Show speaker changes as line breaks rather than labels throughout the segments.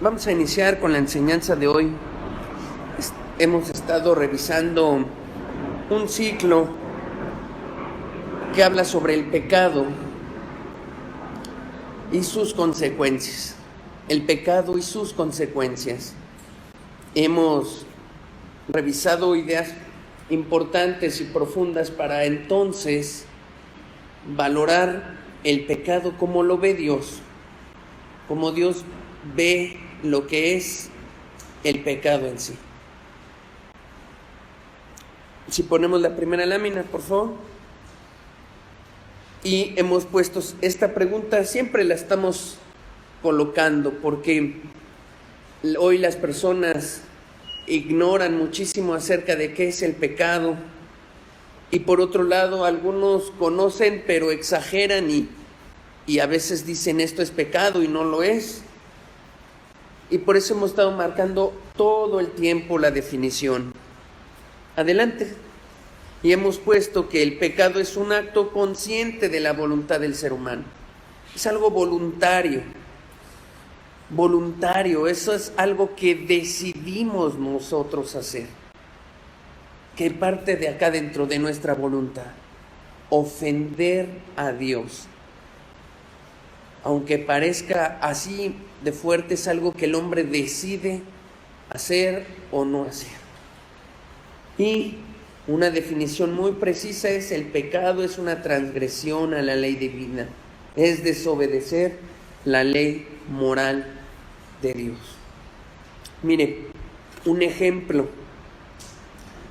Vamos a iniciar con la enseñanza de hoy. Hemos estado revisando un ciclo que habla sobre el pecado y sus consecuencias. El pecado y sus consecuencias. Hemos revisado ideas importantes y profundas para entonces valorar el pecado como lo ve Dios, como Dios ve lo que es el pecado en sí. Si ponemos la primera lámina, por favor. Y hemos puesto esta pregunta, siempre la estamos colocando, porque hoy las personas ignoran muchísimo acerca de qué es el pecado. Y por otro lado, algunos conocen, pero exageran y a veces dicen esto es pecado y no lo es. Y por eso hemos estado marcando todo el tiempo la definición. Adelante. Y hemos puesto que el pecado es un acto consciente de la voluntad del ser humano. Es algo voluntario. Voluntario, eso es algo que decidimos nosotros hacer. Que parte de acá dentro de nuestra voluntad. Ofender a Dios. Aunque parezca así de fuerte, es algo que el hombre decide hacer o no hacer. Y una definición muy precisa es: el pecado es una transgresión a la ley divina, es desobedecer la ley moral de Dios. Mire, un ejemplo,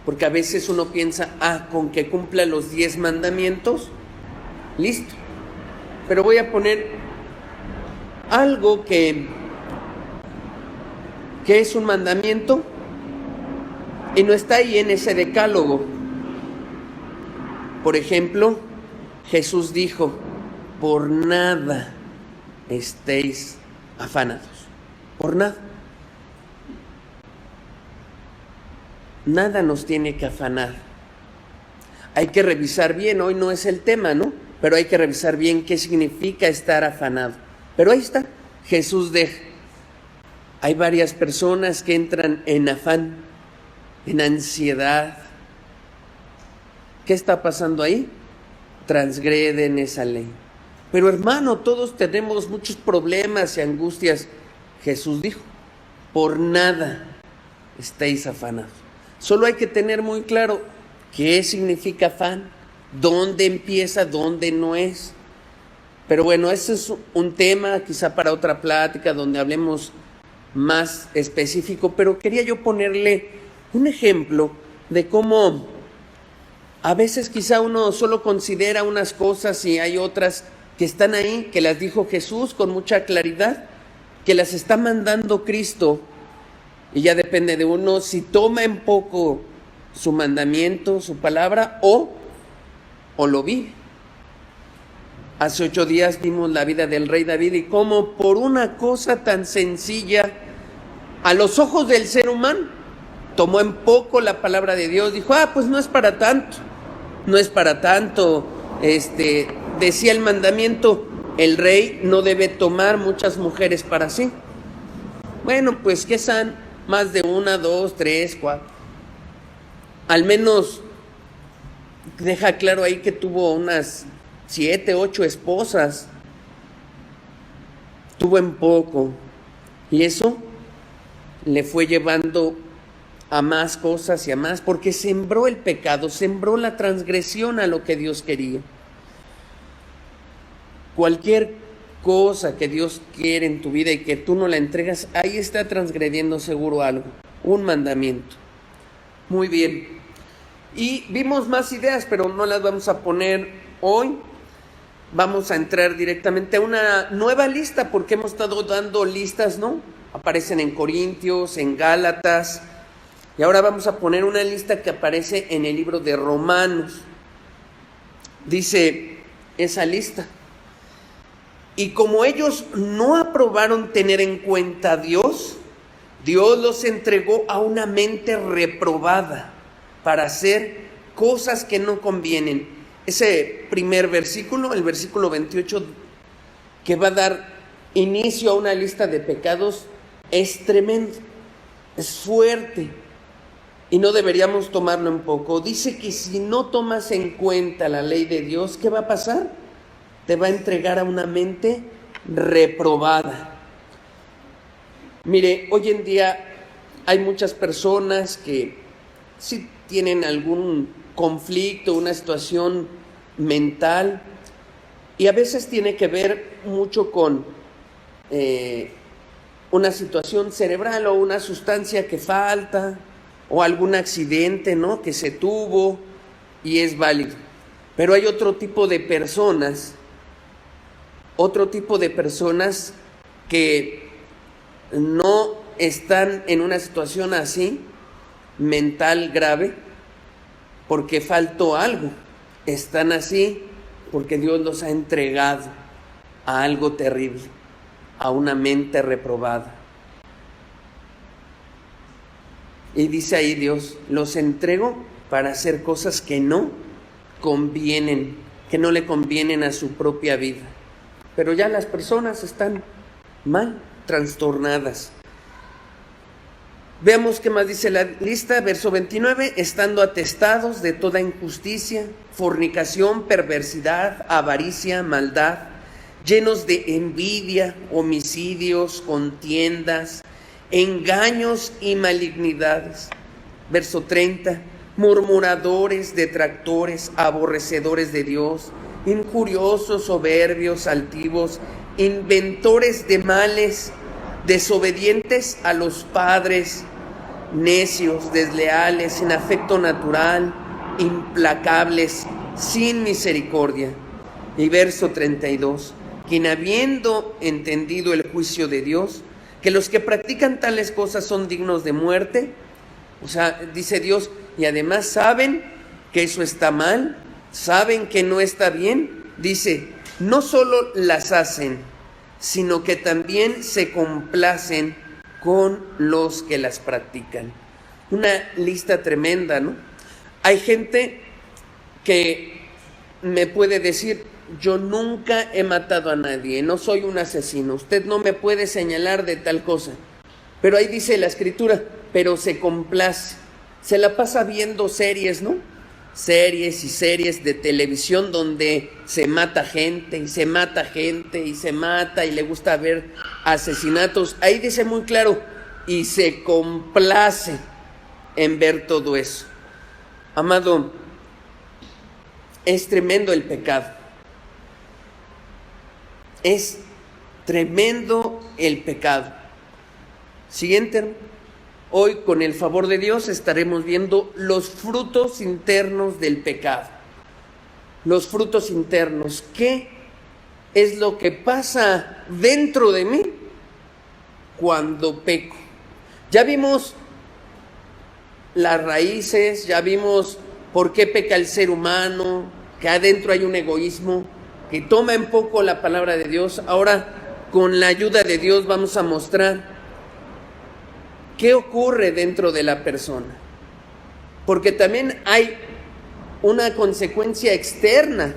porque a veces uno piensa, con que cumpla los 10 mandamientos, listo. Pero voy a poner algo que es un mandamiento y no está ahí en ese decálogo. Por ejemplo, Jesús dijo: por nada estéis afanados. Por nada. Nada nos tiene que afanar. Hay que revisar bien, hoy no es el tema, ¿no? Pero hay que revisar bien qué significa estar afanado. Pero ahí está, Jesús deja. Hay varias personas que entran en afán, en ansiedad. ¿Qué está pasando ahí? Transgreden esa ley. Pero hermano, todos tenemos muchos problemas y angustias. Jesús dijo: por nada estéis afanados. Solo hay que tener muy claro qué significa afán, dónde empieza, dónde no es. Pero bueno, ese es un tema quizá para otra plática donde hablemos más específico, pero quería yo ponerle un ejemplo de cómo a veces quizá uno solo considera unas cosas y hay otras que están ahí, que las dijo Jesús con mucha claridad, que las está mandando Cristo, y ya depende de uno si toma en poco su mandamiento, su palabra, o lo vive. Hace 8 días vimos la vida del rey David y cómo por una cosa tan sencilla, a los ojos del ser humano, tomó en poco la palabra de Dios. Dijo: pues no es para tanto, no es para tanto. Decía el mandamiento: el rey no debe tomar muchas mujeres para sí. Bueno, pues ¿qué son? Más de 1, 2, 3, 4. Al menos deja claro ahí que tuvo unas 7, 8 esposas. Tuvo en poco. Y eso le fue llevando a más cosas y a más, porque sembró el pecado, sembró la transgresión a lo que Dios quería. Cualquier cosa que Dios quiere en tu vida y que tú no la entregas, ahí está transgrediendo seguro algo, un mandamiento. Muy bien. Y vimos más ideas, pero no las vamos a poner hoy. Vamos a entrar directamente a una nueva lista, porque hemos estado dando listas, ¿no? Aparecen en Corintios, en Gálatas, y ahora vamos a poner una lista que aparece en el libro de Romanos. Dice esa lista: y como ellos no aprobaron tener en cuenta a Dios, Dios los entregó a una mente reprobada para hacer cosas que no convienen. Ese primer versículo, el versículo 28, que va a dar inicio a una lista de pecados, es tremendo, es fuerte y no deberíamos tomarlo en poco. Dice que si no tomas en cuenta la ley de Dios, ¿qué va a pasar? Te va a entregar a una mente reprobada. Mire, hoy en día hay muchas personas que sí tienen algún conflicto, una situación mental, y a veces tiene que ver mucho con una situación cerebral o una sustancia que falta o algún accidente, ¿no?, que se tuvo y es válido. Pero hay otro tipo de personas que no están en una situación así, mental grave, porque faltó algo. Están así porque Dios los ha entregado a algo terrible, a una mente reprobada. Y dice ahí Dios, los entrego para hacer cosas que no convienen, que no le convienen a su propia vida. Pero ya las personas están mal, trastornadas. Veamos qué más dice la lista, verso 29, estando atestados de toda injusticia, fornicación, perversidad, avaricia, maldad, llenos de envidia, homicidios, contiendas, engaños y malignidades. Verso 30, murmuradores, detractores, aborrecedores de Dios, injuriosos, soberbios, altivos, inventores de males, desobedientes a los padres, necios, desleales, sin afecto natural, implacables, sin misericordia. Y verso 32, quien habiendo entendido el juicio de Dios, que los que practican tales cosas son dignos de muerte, o sea, dice Dios, y además saben que eso está mal, saben que no está bien, dice, no solo las hacen, sino que también se complacen con los que las practican. Una lista tremenda, ¿no? Hay gente que me puede decir, yo nunca he matado a nadie, no soy un asesino, usted no me puede señalar de tal cosa. Pero ahí dice la Escritura, pero se complace, se la pasa viendo series, ¿no? Series y series de televisión donde se mata gente y se mata gente y se mata y le gusta ver asesinatos. Ahí dice muy claro, y se complace en ver todo eso. Amado, es tremendo el pecado. Es tremendo el pecado. Siguiente. Hoy, con el favor de Dios, estaremos viendo los frutos internos del pecado. Los frutos internos. ¿Qué es lo que pasa dentro de mí cuando peco? Ya vimos las raíces, ya vimos por qué peca el ser humano, que adentro hay un egoísmo que toma en poco la palabra de Dios. Ahora, con la ayuda de Dios, vamos a mostrar ¿qué ocurre dentro de la persona? Porque también hay una consecuencia externa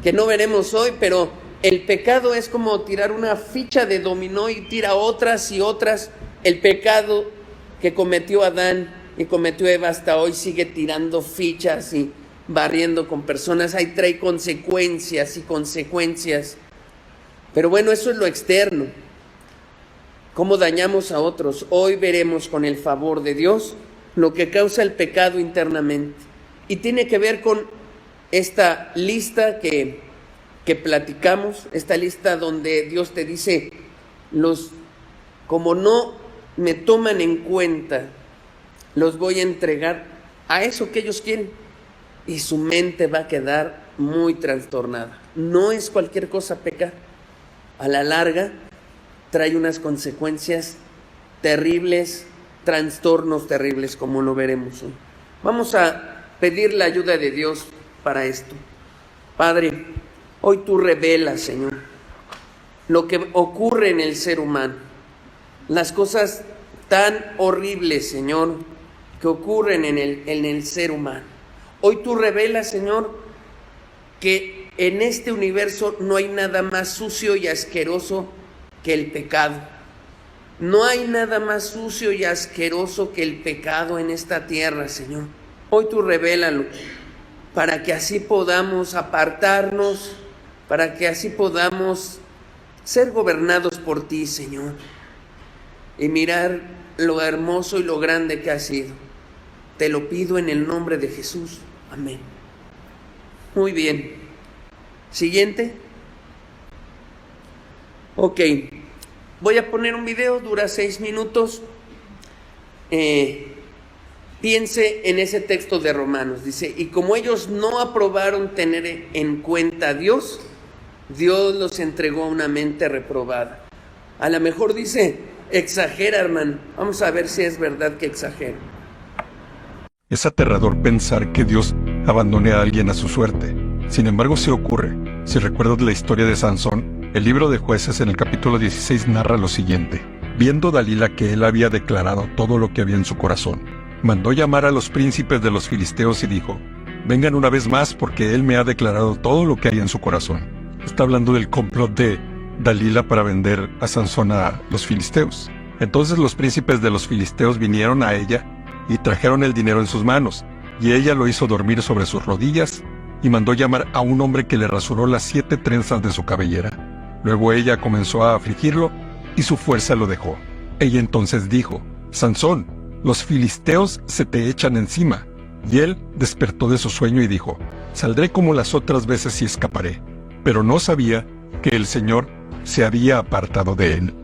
que no veremos hoy, pero el pecado es como tirar una ficha de dominó y tira otras y otras. El pecado que cometió Adán y cometió Eva hasta hoy sigue tirando fichas y barriendo con personas. Ahí trae consecuencias y consecuencias. Pero bueno, eso es lo externo. ¿Cómo dañamos a otros? Hoy veremos con el favor de Dios lo que causa el pecado internamente. Y tiene que ver con esta lista que platicamos, esta lista donde Dios te dice, como no me toman en cuenta, los voy a entregar a eso que ellos quieren. Y su mente va a quedar muy trastornada. No es cualquier cosa pecar. A la larga trae unas consecuencias terribles, trastornos terribles, como lo veremos hoy. Vamos a pedir la ayuda de Dios para esto. Padre, hoy tú revelas, Señor, lo que ocurre en el ser humano, las cosas tan horribles, Señor, que ocurren en el ser humano. Hoy tú revelas, Señor, que en este universo no hay nada más sucio y asqueroso que el pecado. No hay nada más sucio y asqueroso que el pecado en esta tierra, Señor. Hoy tú revélalo, para que así podamos apartarnos, para que así podamos ser gobernados por ti, Señor, y mirar lo hermoso y lo grande que has sido. Te lo pido en el nombre de Jesús. Amén. Muy bien. Siguiente. Ok. Voy a poner un video, dura 6 minutos. Piense en ese texto de Romanos. Dice, y como ellos no aprobaron tener en cuenta a Dios, Dios los entregó a una mente reprobada. A lo mejor dice, exagera, hermano. Vamos a ver si es verdad que exagera.
Es aterrador pensar que Dios abandone a alguien a su suerte. Sin embargo, sí ocurre. Si recuerdas la historia de Sansón, el libro de Jueces en el capítulo 16 narra lo siguiente. Viendo Dalila que él había declarado todo lo que había en su corazón, mandó llamar a los príncipes de los filisteos y dijo, vengan una vez más porque él me ha declarado todo lo que hay en su corazón. Está hablando del complot de Dalila para vender a Sansón a los filisteos. Entonces los príncipes de los filisteos vinieron a ella y trajeron el dinero en sus manos, y ella lo hizo dormir sobre sus rodillas y mandó llamar a un hombre que le rasuró las 7 trenzas de su cabellera. Luego ella comenzó a afligirlo y su fuerza lo dejó. Ella entonces dijo, Sansón, los filisteos se te echan encima. Y él despertó de su sueño y dijo, saldré como las otras veces y escaparé. Pero no sabía que el Señor se había apartado de él.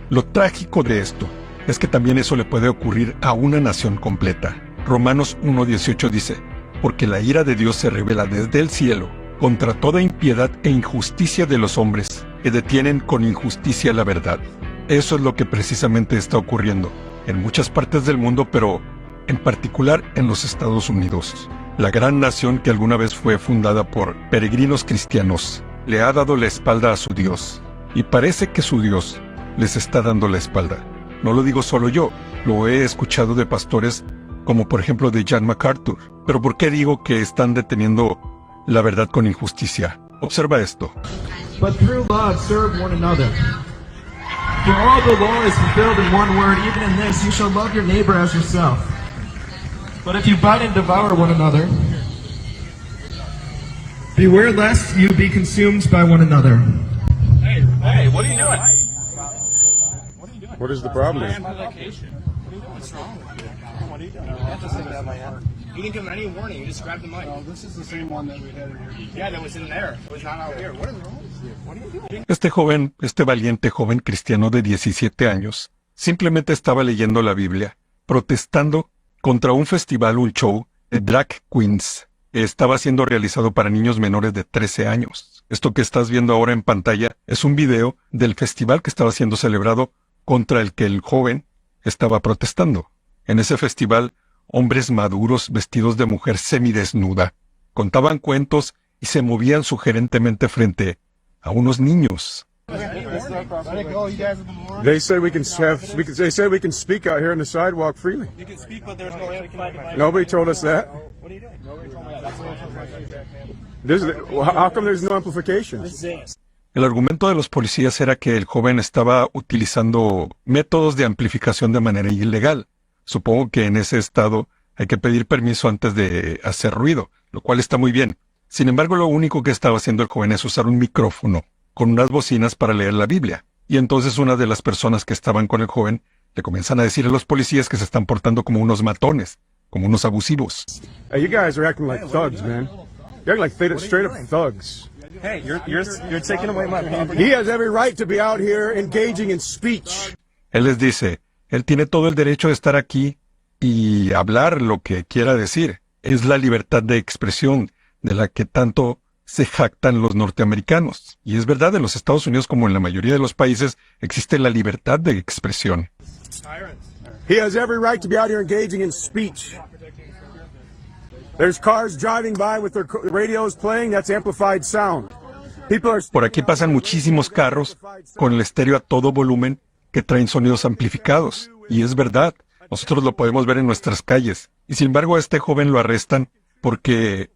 Lo trágico de esto es que también eso le puede ocurrir a una nación completa. Romanos 1:18 dice, porque la ira de Dios se revela desde el cielo contra toda impiedad e injusticia de los hombres que detienen con injusticia la verdad. Eso es lo que precisamente está ocurriendo en muchas partes del mundo, pero en particular en los Estados Unidos. La gran nación que alguna vez fue fundada por peregrinos cristianos le ha dado la espalda a su Dios, y parece que su Dios les está dando la espalda. No lo digo solo yo, lo he escuchado de pastores como por ejemplo de John MacArthur. Pero ¿por qué digo que están deteniendo la verdad con injusticia? Observa esto.
But through love serve one another. For all the law is fulfilled in one word, even in this, you shall love your neighbor as yourself. But if you bite and devour one another, beware lest you be consumed by one another.
Hey, what are you doing?
What is the problem?
What's wrong with you? What are you doing? That doesn't have my hand. You didn't give him any warning. You just grabbed the mic.
Oh, this is the same one that we had in here.
Yeah, that was in there. It was not out here. What is wrong with you? What are you doing?
Este valiente joven cristiano de 17 años, simplemente estaba leyendo la Biblia, protestando contra un festival, un show de drag queens, que estaba siendo realizado para niños menores de 13 años. Esto que estás viendo ahora en pantalla es un video del festival que estaba siendo celebrado contra el que el joven estaba protestando. En ese festival, hombres maduros vestidos de mujer semidesnuda contaban cuentos y se movían sugerentemente frente a unos niños.
They said we can they said we can speak out here on the sidewalk freely.
You can speak, but there's no amplified.
Nobody told us that.
What are you doing?
How come there's no amplification?
El argumento de los policías era que el joven estaba utilizando métodos de amplificación de manera ilegal. Supongo que en ese estado hay que pedir permiso antes de hacer ruido, lo cual está muy bien. Sin embargo, lo único que estaba haciendo el joven es usar un micrófono con unas bocinas para leer la Biblia. Y entonces una de las personas que estaban con el joven le comienzan a decir a los policías que se están portando como unos matones, como unos abusivos.
Hey, you guys are acting like thugs, man. You're acting like straight up thugs.
Hey, you're taking away my property.
He has every right to be out here engaging in speech.
Él les dice, él tiene todo el derecho de estar aquí y hablar lo que quiera decir. Es la libertad de expresión de la que tanto se jactan los norteamericanos. Y es verdad, en los Estados Unidos, como en la mayoría de los países, existe la libertad de expresión.
He has every right to be out here engaging in speech. There's cars driving by with their radios playing, that's amplified sound. People are...
Por aquí pasan muchísimos carros con el estéreo a todo volumen que traen sonidos amplificados. Y es verdad, nosotros lo podemos ver en nuestras calles. Y sin embargo a este joven lo arrestan porque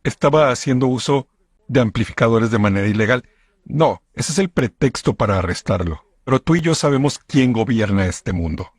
estaba haciendo uso de amplificadores de manera ilegal. No, ese es el pretexto para arrestarlo. Pero tú y yo sabemos quién gobierna este mundo.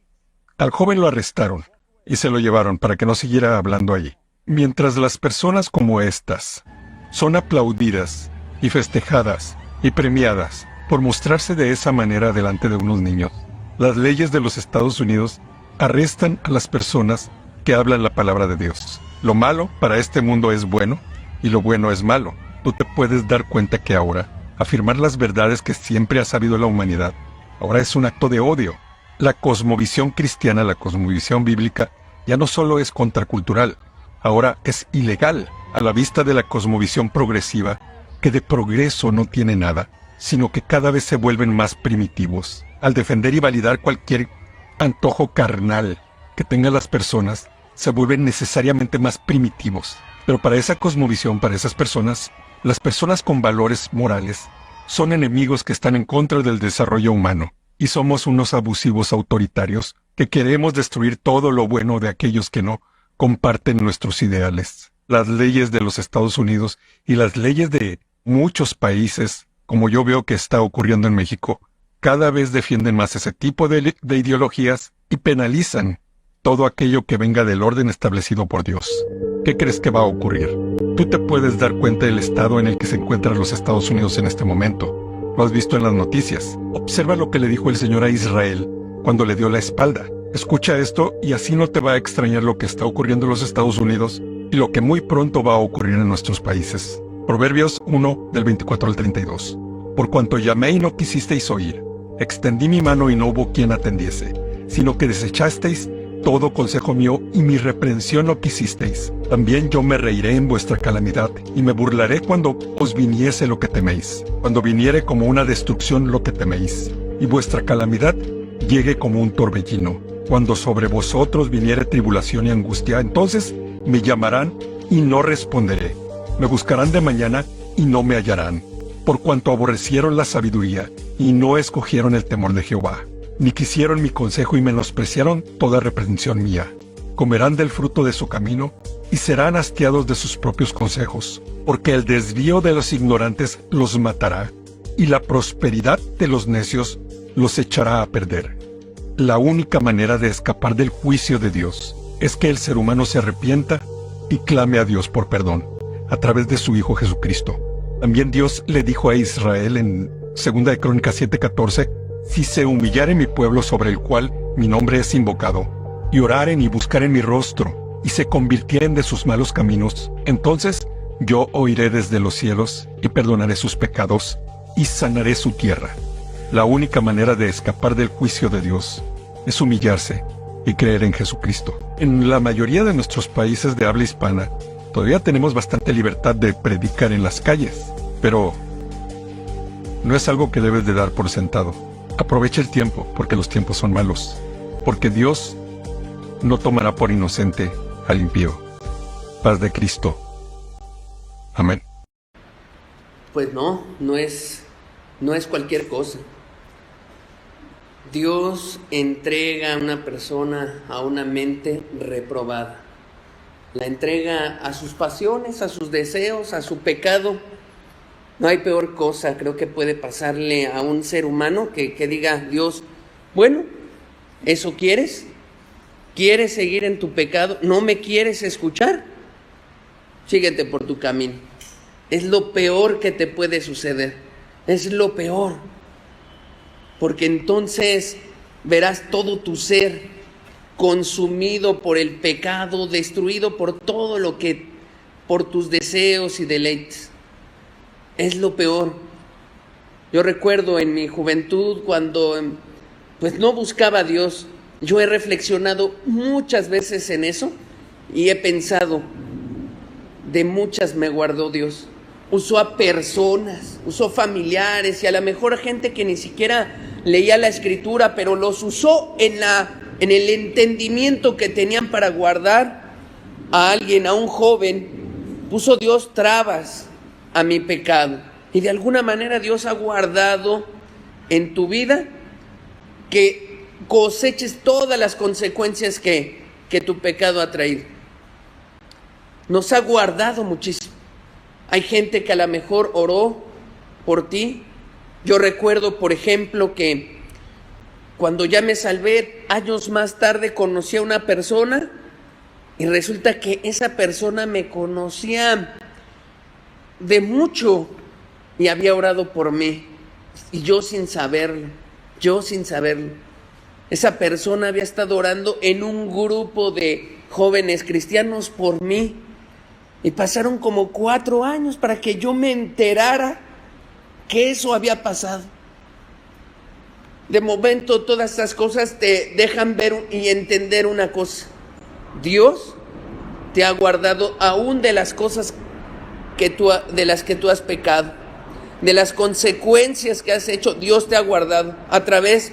Al joven lo arrestaron y se lo llevaron para que no siguiera hablando allí. Mientras las personas como estas son aplaudidas y festejadas y premiadas por mostrarse de esa manera delante de unos niños, las leyes de los Estados Unidos arrestan a las personas que hablan la palabra de Dios. Lo malo para este mundo es bueno y lo bueno es malo. Tú te puedes dar cuenta que ahora afirmar las verdades que siempre ha sabido la humanidad ahora es un acto de odio. La cosmovisión cristiana, la cosmovisión bíblica, ya no solo es contracultural, ahora es ilegal a la vista de la cosmovisión progresiva, que de progreso no tiene nada, sino que cada vez se vuelven más primitivos. Al defender y validar cualquier antojo carnal que tengan las personas, se vuelven necesariamente más primitivos. Pero para esa cosmovisión, para esas personas, las personas con valores morales son enemigos que están en contra del desarrollo humano, y somos unos abusivos autoritarios que queremos destruir todo lo bueno de aquellos que no comparten nuestros ideales. Las leyes de los Estados Unidos y las leyes de muchos países, como yo veo que está ocurriendo en México, cada vez defienden más ese tipo de ideologías y penalizan todo aquello que venga del orden establecido por Dios. ¿Qué crees que va a ocurrir? Tú te puedes dar cuenta del estado en el que se encuentran los Estados Unidos en este momento. Lo has visto en las noticias. Observa lo que le dijo el Señor a Israel cuando le dio la espalda. Escucha esto y así no te va a extrañar lo que está ocurriendo en los Estados Unidos y lo que muy pronto va a ocurrir en nuestros países. Proverbios 1, del 24 al 32. Por cuanto llamé y no quisisteis oír, extendí mi mano y no hubo quien atendiese, sino que desechasteis todo consejo mío y mi reprensión no quisisteis. También yo me reiré en vuestra calamidad y me burlaré cuando os viniese lo que teméis, cuando viniere como una destrucción lo que teméis, y vuestra calamidad llegue como un torbellino. Cuando sobre vosotros viniere tribulación y angustia, entonces me llamarán y no responderé. Me buscarán de mañana y no me hallarán, por cuanto aborrecieron la sabiduría y no escogieron el temor de Jehová, ni quisieron mi consejo y menospreciaron toda reprensión mía. Comerán del fruto de su camino y serán hastiados de sus propios consejos, porque el desvío de los ignorantes los matará y la prosperidad de los necios los echará a perder. La única manera de escapar del juicio de Dios es que el ser humano se arrepienta y clame a Dios por perdón a través de su Hijo Jesucristo. También Dios le dijo a Israel en 2 de Crónicas 7:14, si se humillare mi pueblo sobre el cual mi nombre es invocado, y oraren y buscaren mi rostro, y se convirtieren de sus malos caminos, entonces yo oiré desde los cielos y perdonaré sus pecados y sanaré su tierra. La única manera de escapar del juicio de Dios es humillarse y creer en Jesucristo. En la mayoría de nuestros países de habla hispana, todavía tenemos bastante libertad de predicar en las calles, pero no es algo que debes de dar por sentado. Aprovecha el tiempo, porque los tiempos son malos, porque Dios no tomará por inocente al impío. Paz de Cristo. Amén.
Pues no es cualquier cosa. Dios entrega a una persona a una mente reprobada. La entrega a sus pasiones, a sus deseos, a su pecado. No hay peor cosa, creo, que puede pasarle a un ser humano que diga, Dios, bueno, ¿eso quieres? ¿Quieres seguir en tu pecado? ¿No me quieres escuchar? Síguete por tu camino. Es lo peor que te puede suceder. Es lo peor. Porque entonces verás todo tu ser consumido por el pecado, destruido por todo por tus deseos y deleites. Es lo peor. Yo recuerdo en mi juventud cuando pues no buscaba a Dios. Yo he reflexionado muchas veces en eso y he pensado, de muchas me guardó Dios. Usó a personas, usó familiares y a lo mejor gente que ni siquiera leía la Escritura, pero los usó en el entendimiento que tenían para guardar a alguien, a un joven. Puso Dios trabas a mi pecado. Y de alguna manera Dios ha guardado en tu vida que coseches todas las consecuencias que tu pecado ha traído. Nos ha guardado muchísimo. Hay gente que a lo mejor oró por ti. Yo recuerdo, por ejemplo, que Cuando ya me salvé, años más tarde conocí a una persona y resulta que esa persona me conocía de mucho y había orado por mí. Y yo sin saberlo. Esa persona había estado orando en un grupo de jóvenes cristianos por mí. Y pasaron como 4 años para que yo me enterara que eso había pasado. De momento todas estas cosas te dejan ver y entender una cosa. Dios te ha guardado aún de las cosas de las que tú has pecado, de las consecuencias que has hecho. Dios te ha guardado a través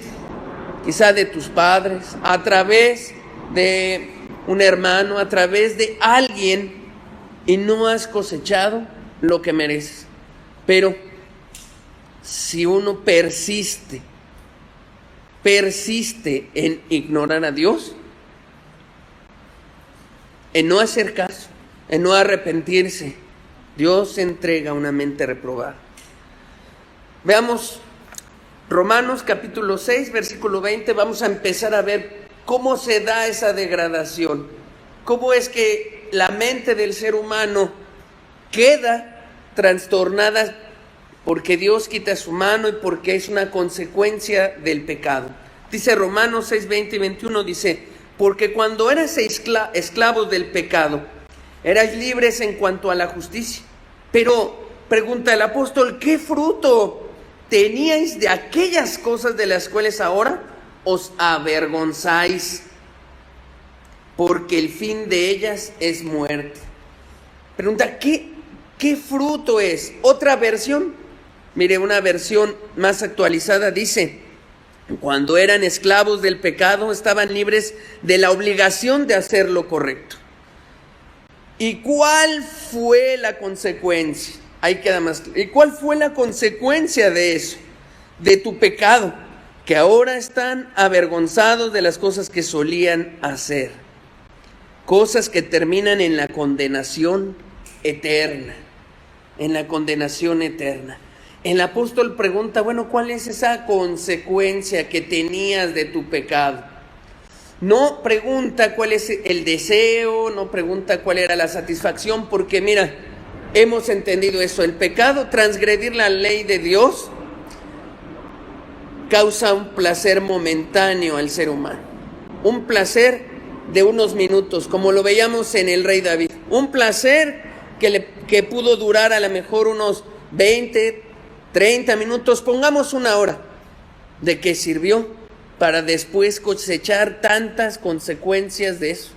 quizá de tus padres, a través de un hermano, a través de alguien, y no has cosechado lo que mereces. Pero si uno persiste en ignorar a Dios, en no hacer caso, en no arrepentirse, Dios entrega una mente reprobada. Veamos Romanos capítulo 6, versículo 20. Vamos a empezar a ver cómo se da esa degradación. Cómo es que la mente del ser humano queda trastornada porque Dios quita su mano y porque es una consecuencia del pecado. Dice Romanos 6, 20 y 21, dice: porque cuando eras esclavos del pecado, erais libres en cuanto a la justicia. Pero, pregunta el apóstol, ¿qué fruto teníais de aquellas cosas de las cuales ahora os avergonzáis? Porque el fin de ellas es muerte. Pregunta, ¿qué fruto es? Otra versión, mire, una versión más actualizada dice: cuando eran esclavos del pecado, estaban libres de la obligación de hacer lo correcto. ¿Y cuál fue la consecuencia? Ahí queda más claro. ¿Y cuál fue la consecuencia de eso? De tu pecado, que ahora están avergonzados de las cosas que solían hacer. Cosas que terminan en la condenación eterna. En la condenación eterna. El apóstol pregunta, bueno, ¿cuál es esa consecuencia que tenías de tu pecado? No pregunta cuál es el deseo, no pregunta cuál era la satisfacción, porque mira, hemos entendido eso. El pecado, transgredir la ley de Dios, causa un placer momentáneo al ser humano. Un placer de unos minutos, como lo veíamos en el rey David. Un placer que pudo durar a lo mejor unos 20, 30 minutos, pongamos 1 hora. ¿De qué sirvió? Para después cosechar tantas consecuencias de eso.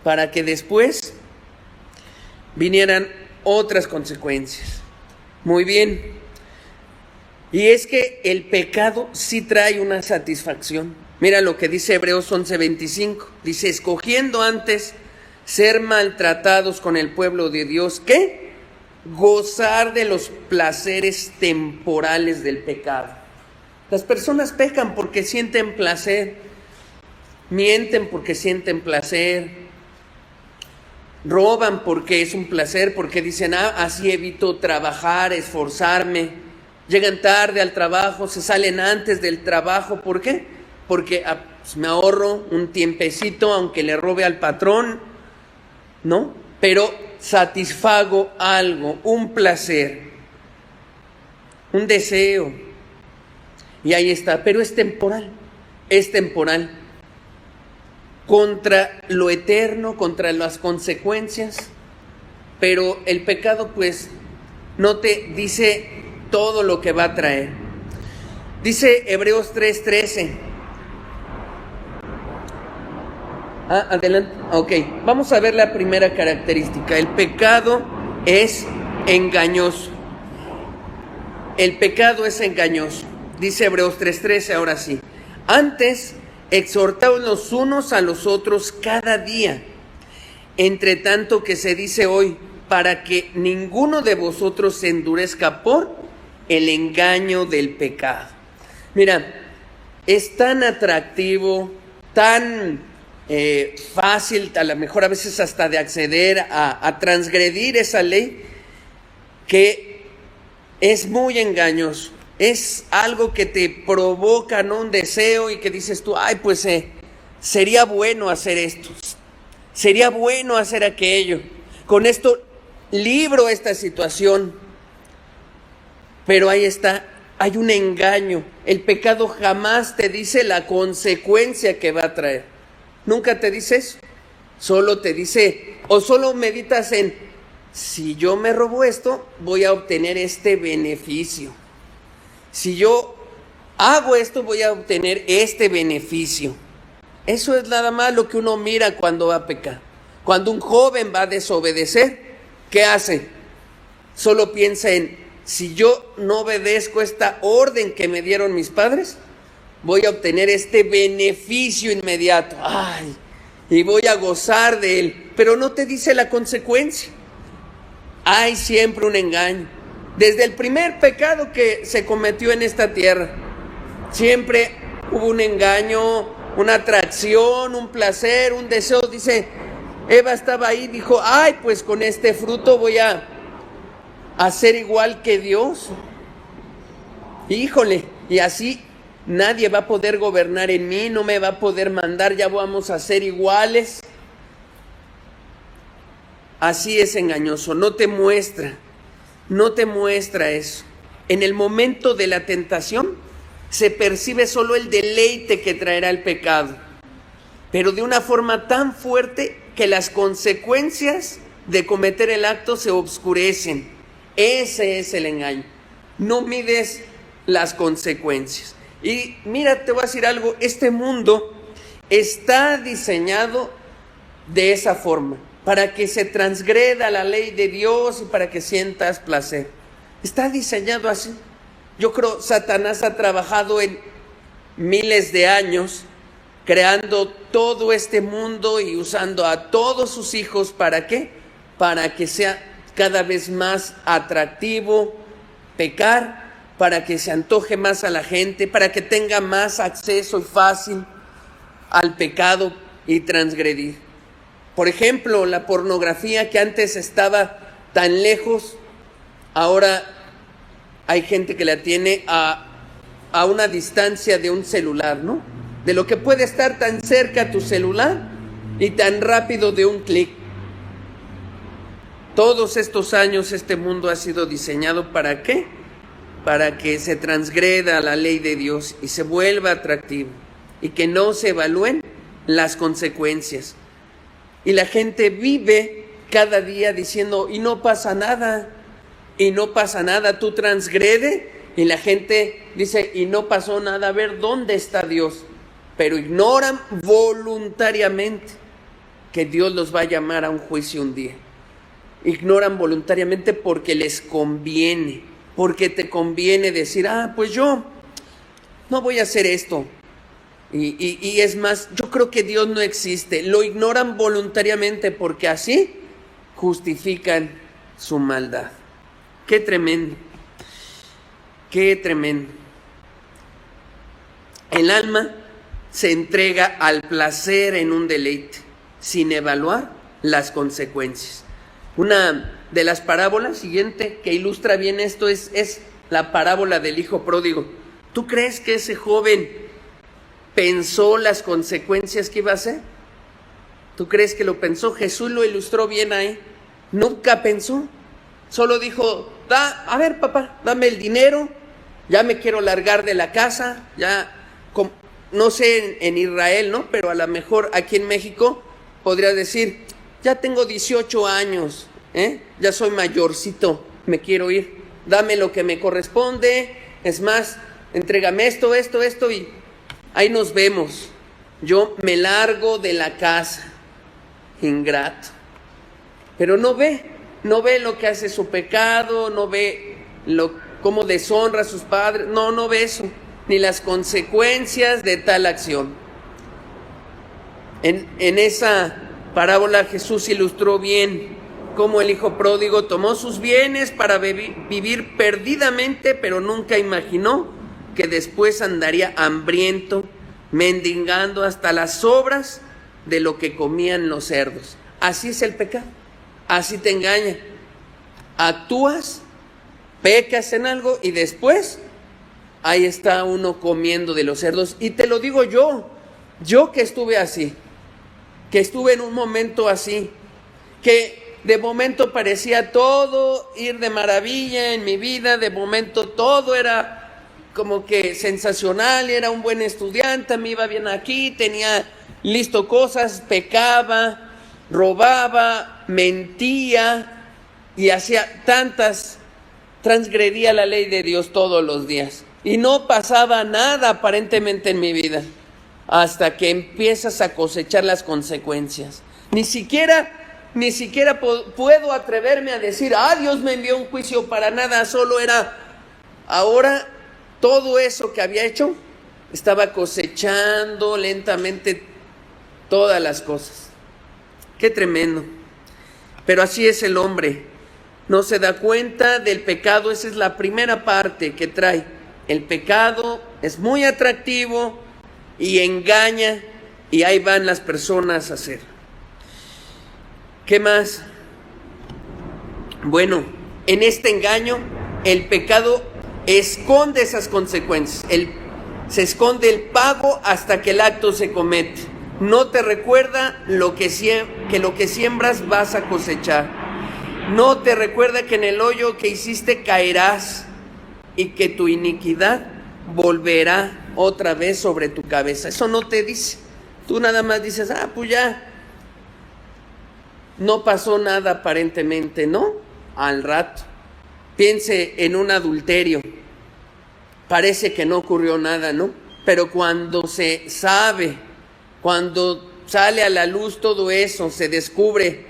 Para que después vinieran otras consecuencias. Muy bien. Y es que el pecado sí trae una satisfacción. Mira lo que dice Hebreos 11:25. Dice: escogiendo antes ser maltratados con el pueblo de Dios, ¿qué? Gozar de los placeres temporales del pecado. Las personas pecan porque sienten placer, mienten porque sienten placer, roban porque es un placer, porque dicen, así evito trabajar, esforzarme. Llegan tarde al trabajo, se salen antes del trabajo. ¿Por qué? Porque pues me ahorro un tiempecito, aunque le robe al patrón, ¿no? Pero satisfago algo, un placer, un deseo. Y ahí está, pero es temporal, contra lo eterno, contra las consecuencias. Pero el pecado pues no te dice todo lo que va a traer. Dice Hebreos 3:13. Adelante. Ok, vamos a ver la primera característica. El pecado es engañoso. El pecado es engañoso. Dice Hebreos 3:13, ahora sí. Antes, exhortaos los unos a los otros cada día, entre tanto que se dice hoy, para que ninguno de vosotros se endurezca por el engaño del pecado. Mira, es tan atractivo, tan fácil, a lo mejor a veces hasta de acceder a transgredir esa ley, que es muy engañoso. es algo que te provoca, ¿no?, un deseo y que dices tú, ay, pues sería bueno hacer esto, sería bueno hacer aquello, con esto libro esta situación. Pero ahí está, hay un engaño. El pecado jamás te dice la consecuencia que va a traer. Nunca te dice eso. Solo te dice, o solo meditas en, si yo me robo esto, voy a obtener este beneficio. Si yo hago esto, voy a obtener este beneficio. Eso es nada más lo que uno mira cuando va a pecar. Cuando un joven va a desobedecer, ¿qué hace? Solo piensa en, si yo no obedezco esta orden que me dieron mis padres, voy a obtener este beneficio inmediato. Ay, y voy a gozar de él. Pero no te dice la consecuencia. Hay siempre un engaño. Desde el primer pecado que se cometió en esta tierra, siempre hubo un engaño, una atracción, un placer, un deseo. Dice, Eva estaba ahí, dijo, ay, pues con este fruto voy a ser igual que Dios. Híjole, y así nadie va a poder gobernar en mí, no me va a poder mandar, ya vamos a ser iguales. Así es engañoso, no te muestra eso. En el momento de la tentación se percibe solo el deleite que traerá el pecado, pero de una forma tan fuerte que las consecuencias de cometer el acto se obscurecen. Ese es el engaño. No mides las consecuencias. Y mira, te voy a decir algo, este mundo está diseñado de esa forma, para que se transgreda la ley de Dios y para que sientas placer. Está diseñado así. Yo creo Satanás ha trabajado en miles de años creando todo este mundo y usando a todos sus hijos, ¿para qué? Para que sea cada vez más atractivo pecar, para que se antoje más a la gente, para que tenga más acceso y fácil al pecado y transgredir. Por ejemplo, la pornografía, que antes estaba tan lejos, ahora hay gente que la tiene a una distancia de un celular, ¿no? De lo que puede estar tan cerca tu celular y tan rápido de un clic. Todos estos años este mundo ha sido diseñado ¿para qué? Para que se transgreda la ley de Dios y se vuelva atractivo y que no se evalúen las consecuencias. Y la gente vive cada día diciendo, y no pasa nada, tú transgrede, y la gente dice, y no pasó nada, a ver, ¿dónde está Dios? Pero ignoran voluntariamente que Dios los va a llamar a un juicio un día. Ignoran voluntariamente porque les conviene, porque te conviene decir, pues yo no voy a hacer esto. Y es más, yo creo que Dios no existe. Lo ignoran voluntariamente porque así justifican su maldad. Qué tremendo, qué tremendo. El alma se entrega al placer en un deleite, sin evaluar las consecuencias. Una de las parábolas siguiente que ilustra bien esto es la parábola del hijo pródigo. ¿Tú crees que ese joven pensó las consecuencias que iba a hacer? ¿Tú crees que lo pensó? Jesús lo ilustró bien ahí. Nunca pensó. Solo dijo, a ver papá, dame el dinero, ya me quiero largar de la casa, ya, no sé en Israel, ¿no? Pero a lo mejor aquí en México podría decir, ya tengo 18 años, ya soy mayorcito, me quiero ir, dame lo que me corresponde, es más, entrégame esto y ahí nos vemos. Yo me largo de la casa, ingrato. Pero no ve lo que hace su pecado, no ve cómo deshonra a sus padres, no ve eso, ni las consecuencias de tal acción. En esa parábola Jesús ilustró bien cómo el hijo pródigo tomó sus bienes para vivir perdidamente, pero nunca imaginó que después andaría hambriento, mendigando hasta las sobras de lo que comían los cerdos. Así es el pecado, así te engaña. Actúas, pecas en algo y después ahí está uno comiendo de los cerdos. Y te lo digo yo que estuve así, que estuve en un momento así, que de momento parecía todo ir de maravilla en mi vida, de momento todo era como que sensacional, era un buen estudiante, me iba bien aquí, tenía listo cosas, pecaba, robaba, mentía y hacía transgredía la ley de Dios todos los días. Y no pasaba nada aparentemente en mi vida, hasta que empiezas a cosechar las consecuencias. Ni siquiera puedo atreverme a decir, Dios me envió un juicio, para nada, solo era, ahora todo eso que había hecho, estaba cosechando lentamente todas las cosas. Qué tremendo. Pero así es el hombre, no se da cuenta del pecado. Esa es la primera parte que trae. El pecado es muy atractivo y engaña, y ahí van las personas a hacer. ¿Qué más? Bueno, en este engaño, el pecado esconde esas consecuencias. Se esconde el pago hasta que el acto se comete. No te recuerda que lo que siembras vas a cosechar. No te recuerda que en el hoyo que hiciste caerás y que tu iniquidad volverá otra vez sobre tu cabeza. Eso no te dice. Tú nada más dices, pues ya, no pasó nada aparentemente, ¿no? Al rato. Piense en un adulterio. Parece que no ocurrió nada, ¿no? Pero cuando se sabe, cuando sale a la luz todo eso, se descubre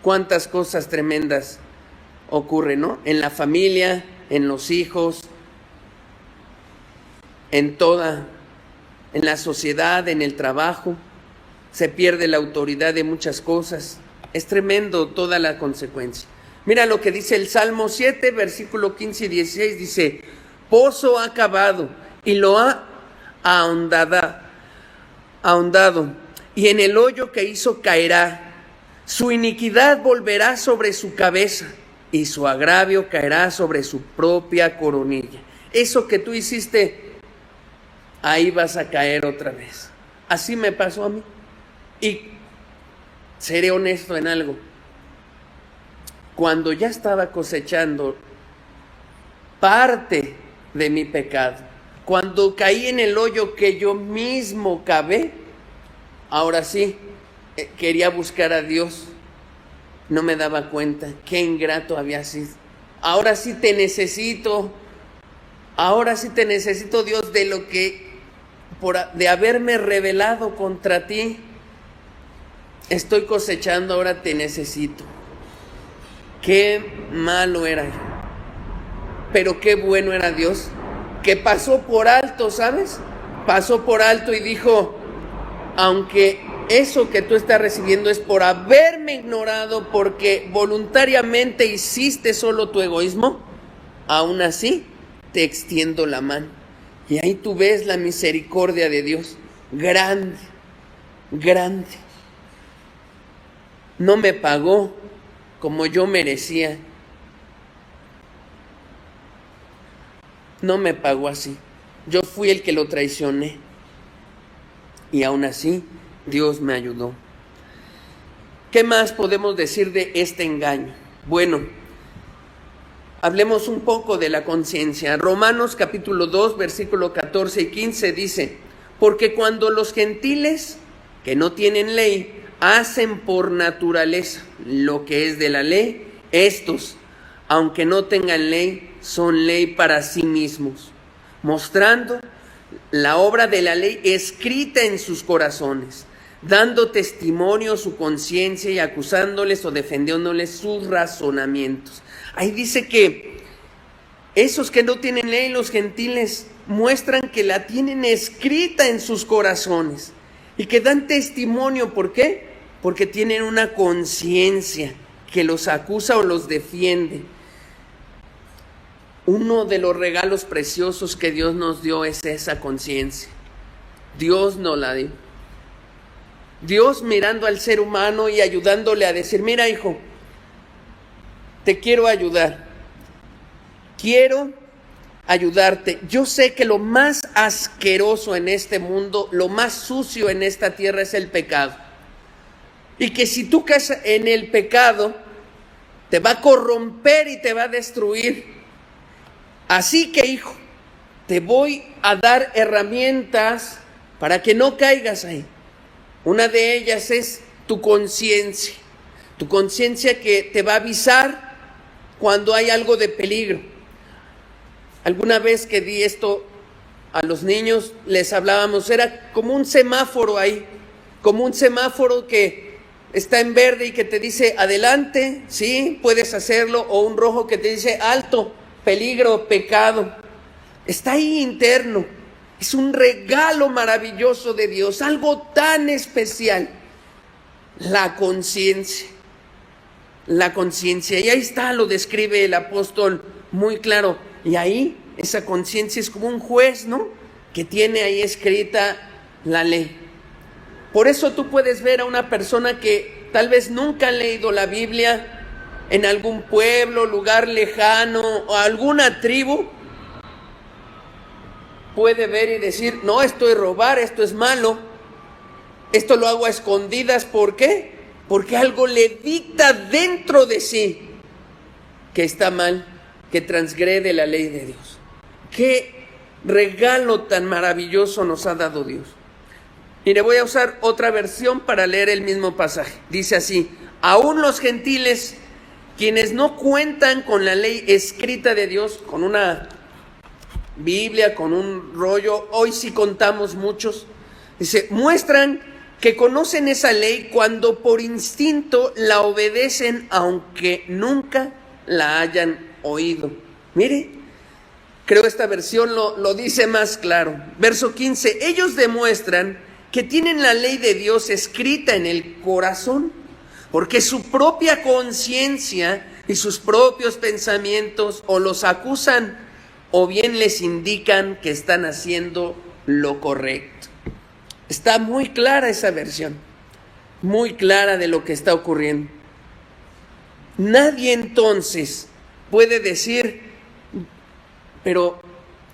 cuántas cosas tremendas ocurren, ¿no? En la familia, en los hijos, en la sociedad, en el trabajo. Se pierde la autoridad de muchas cosas. Es tremendo toda la consecuencia. Mira lo que dice el Salmo 7, versículo 15 y 16, dice: pozo ha cavado y lo ha ahondado, y en el hoyo que hizo caerá. Su iniquidad volverá sobre su cabeza, y su agravio caerá sobre su propia coronilla. Eso que tú hiciste, ahí vas a caer otra vez. Así me pasó a mí. Y seré honesto en algo. Cuando ya estaba cosechando parte de mi pecado, cuando caí en el hoyo que yo mismo cavé, ahora sí, quería buscar a Dios. No me daba cuenta qué ingrato había sido. Ahora sí te necesito. Ahora sí te necesito, Dios, de haberme rebelado contra ti. Estoy cosechando, ahora te necesito. Qué malo era yo. Pero qué bueno era Dios, que pasó por alto, ¿sabes? Pasó por alto y dijo: aunque eso que tú estás recibiendo es por haberme ignorado, porque voluntariamente hiciste solo tu egoísmo, aún así te extiendo la mano. Y ahí tú ves la misericordia de Dios, grande, grande. No me pagó como yo merecía. No me pagó así. Yo fui el que lo traicioné. Y aún así, Dios me ayudó. ¿Qué más podemos decir de este engaño? Bueno, hablemos un poco de la conciencia. Romanos capítulo 2, versículo 14 y 15 dice: porque cuando los gentiles que no tienen ley hacen por naturaleza lo que es de la ley, estos, aunque no tengan ley, son ley para sí mismos, mostrando la obra de la ley escrita en sus corazones, dando testimonio su conciencia y acusándoles o defendiéndoles sus razonamientos. Ahí dice que esos que no tienen ley, los gentiles, muestran que la tienen escrita en sus corazones y que dan testimonio. ¿Por qué? Porque tienen una conciencia que los acusa o los defiende. Uno de los regalos preciosos que Dios nos dio es esa conciencia. Dios nos la dio. Dios mirando al ser humano y ayudándole a decir: mira, hijo, te quiero ayudar. Quiero ayudarte. Yo sé que lo más asqueroso en este mundo, lo más sucio en esta tierra es el pecado. Y que si tú caes en el pecado, te va a corromper y te va a destruir. Así que, hijo, te voy a dar herramientas para que no caigas ahí. Una de ellas es tu conciencia. Tu conciencia que te va a avisar cuando hay algo de peligro. Alguna vez que di esto a los niños, les hablábamos, era como un semáforo ahí, como un semáforo que está en verde y que te dice adelante, sí, puedes hacerlo, o un rojo que te dice alto, peligro, pecado. Está ahí interno. Es un regalo maravilloso de Dios, algo tan especial. La conciencia. La conciencia. Y ahí está, lo describe el apóstol muy claro. Y ahí, esa conciencia es como un juez, ¿no? Que tiene ahí escrita la ley. Por eso tú puedes ver a una persona que tal vez nunca ha leído la Biblia, en algún pueblo, lugar lejano, o alguna tribu, puede ver y decir, no, esto es robar, esto es malo, esto lo hago a escondidas. ¿Por qué? Porque algo le dicta dentro de sí que está mal, que transgrede la ley de Dios. Qué regalo tan maravilloso nos ha dado Dios. Mire, voy a usar otra versión para leer el mismo pasaje. Dice así: aún los gentiles, quienes no cuentan con la ley escrita de Dios, con una Biblia, con un rollo, hoy sí contamos muchos, dice, muestran que conocen esa ley cuando por instinto la obedecen, aunque nunca la hayan oído. Mire, creo esta versión lo dice más claro. Verso 15, ellos demuestran que tienen la ley de Dios escrita en el corazón, porque su propia conciencia y sus propios pensamientos o los acusan o bien les indican que están haciendo lo correcto. Está muy clara esa versión, muy clara de lo que está ocurriendo. Nadie entonces puede decir, pero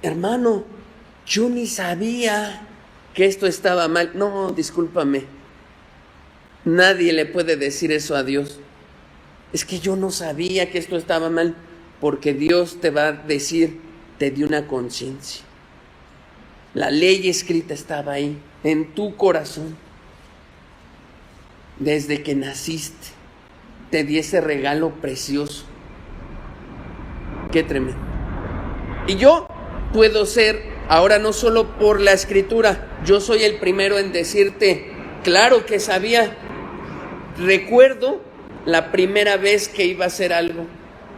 hermano, yo ni sabía que esto estaba mal. No, discúlpame. Nadie le puede decir eso a Dios. Es que yo no sabía que esto estaba mal, porque Dios te va a decir, te dio una conciencia. La ley escrita estaba ahí, en tu corazón. Desde que naciste, te di ese regalo precioso. Qué tremendo. Y yo puedo ser, ahora no solo por la escritura, yo soy el primero en decirte, claro que sabía. Recuerdo la primera vez que iba a hacer algo,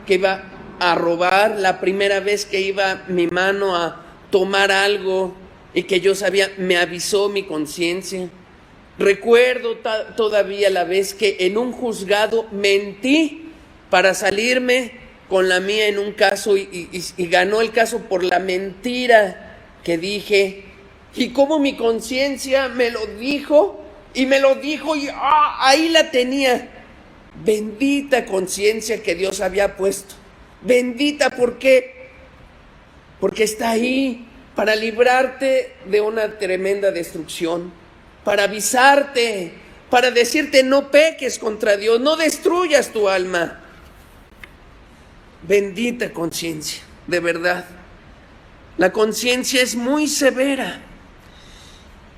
que iba a robar, la primera vez que iba mi mano a tomar algo y que yo sabía, me avisó mi conciencia. Recuerdo todavía la vez que en un juzgado mentí para salirme con la mía en un caso y ganó el caso por la mentira que dije. Y cómo mi conciencia me lo dijo y ahí la tenía. Bendita conciencia que Dios había puesto. Bendita, ¿por qué? Porque está ahí para librarte de una tremenda destrucción, para avisarte, para decirte no peques contra Dios, no destruyas tu alma. Bendita conciencia, de verdad. La conciencia es muy severa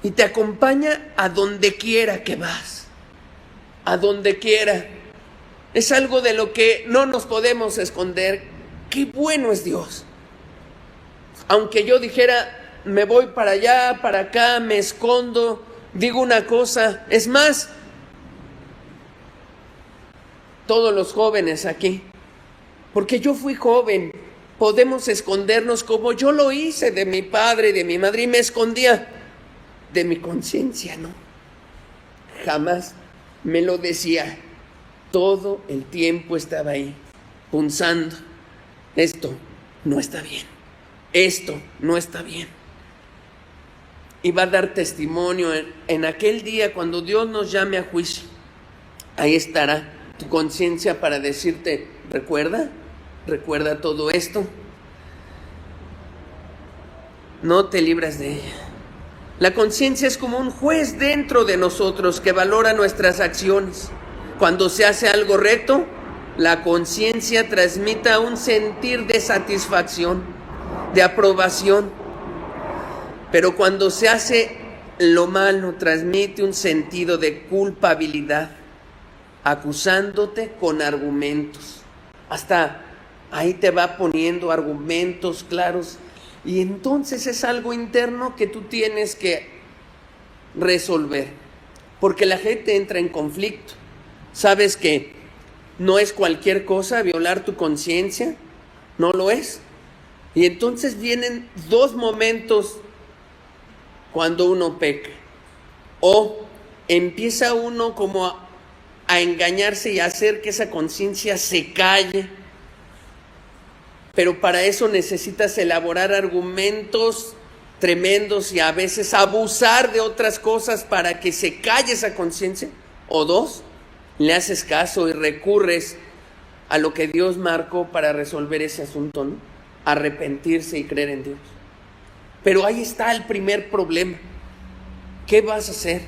y te acompaña a donde quiera que vas, a donde quiera. Es algo de lo que no nos podemos esconder. Qué bueno es Dios. Aunque yo dijera, me voy para allá, para acá, me escondo, digo una cosa. Es más, todos los jóvenes aquí, porque yo fui joven, podemos escondernos como yo lo hice de mi padre y de mi madre, y me escondía de mi conciencia, ¿no? Jamás me lo decía. Todo el tiempo estaba ahí, punzando. Esto no está bien. Esto no está bien. Y va a dar testimonio en aquel día cuando Dios nos llame a juicio. Ahí estará tu conciencia para decirte, recuerda todo esto. no te libras de ella. La conciencia es como un juez dentro de nosotros que valora nuestras acciones. Cuando se hace algo recto, la conciencia transmite un sentir de satisfacción, de aprobación. Pero cuando se hace lo malo, transmite un sentido de culpabilidad, acusándote con argumentos. Hasta ahí te va poniendo argumentos claros. Y entonces es algo interno que tú tienes que resolver. Porque la gente entra en conflicto. Sabes que no es cualquier cosa violar tu conciencia, no lo es. Y entonces vienen dos momentos cuando uno peca. O empieza uno como a engañarse y a hacer que esa conciencia se calle. Pero para eso necesitas elaborar argumentos tremendos y a veces abusar de otras cosas para que se calle esa conciencia. O dos, le haces caso y recurres a lo que Dios marcó para resolver ese asunto, ¿no? Arrepentirse y creer en Dios. Pero ahí está el primer problema. ¿Qué vas a hacer?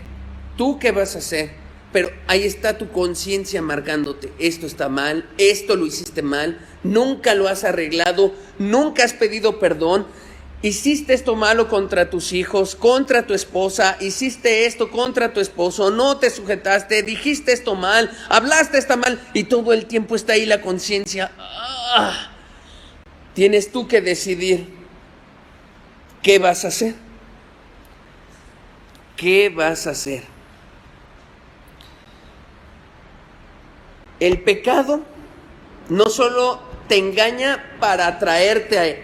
¿Tú qué vas a hacer? Pero ahí está tu conciencia marcándote. Esto está mal, esto lo hiciste mal, nunca lo has arreglado, nunca has pedido perdón. Hiciste esto malo contra tus hijos, contra tu esposa, hiciste esto contra tu esposo, no te sujetaste, dijiste esto mal, hablaste esto mal, y todo el tiempo está ahí la conciencia. Tienes tú que decidir qué vas a hacer. ¿Qué vas a hacer? El pecado no solo te engaña para atraerte a él,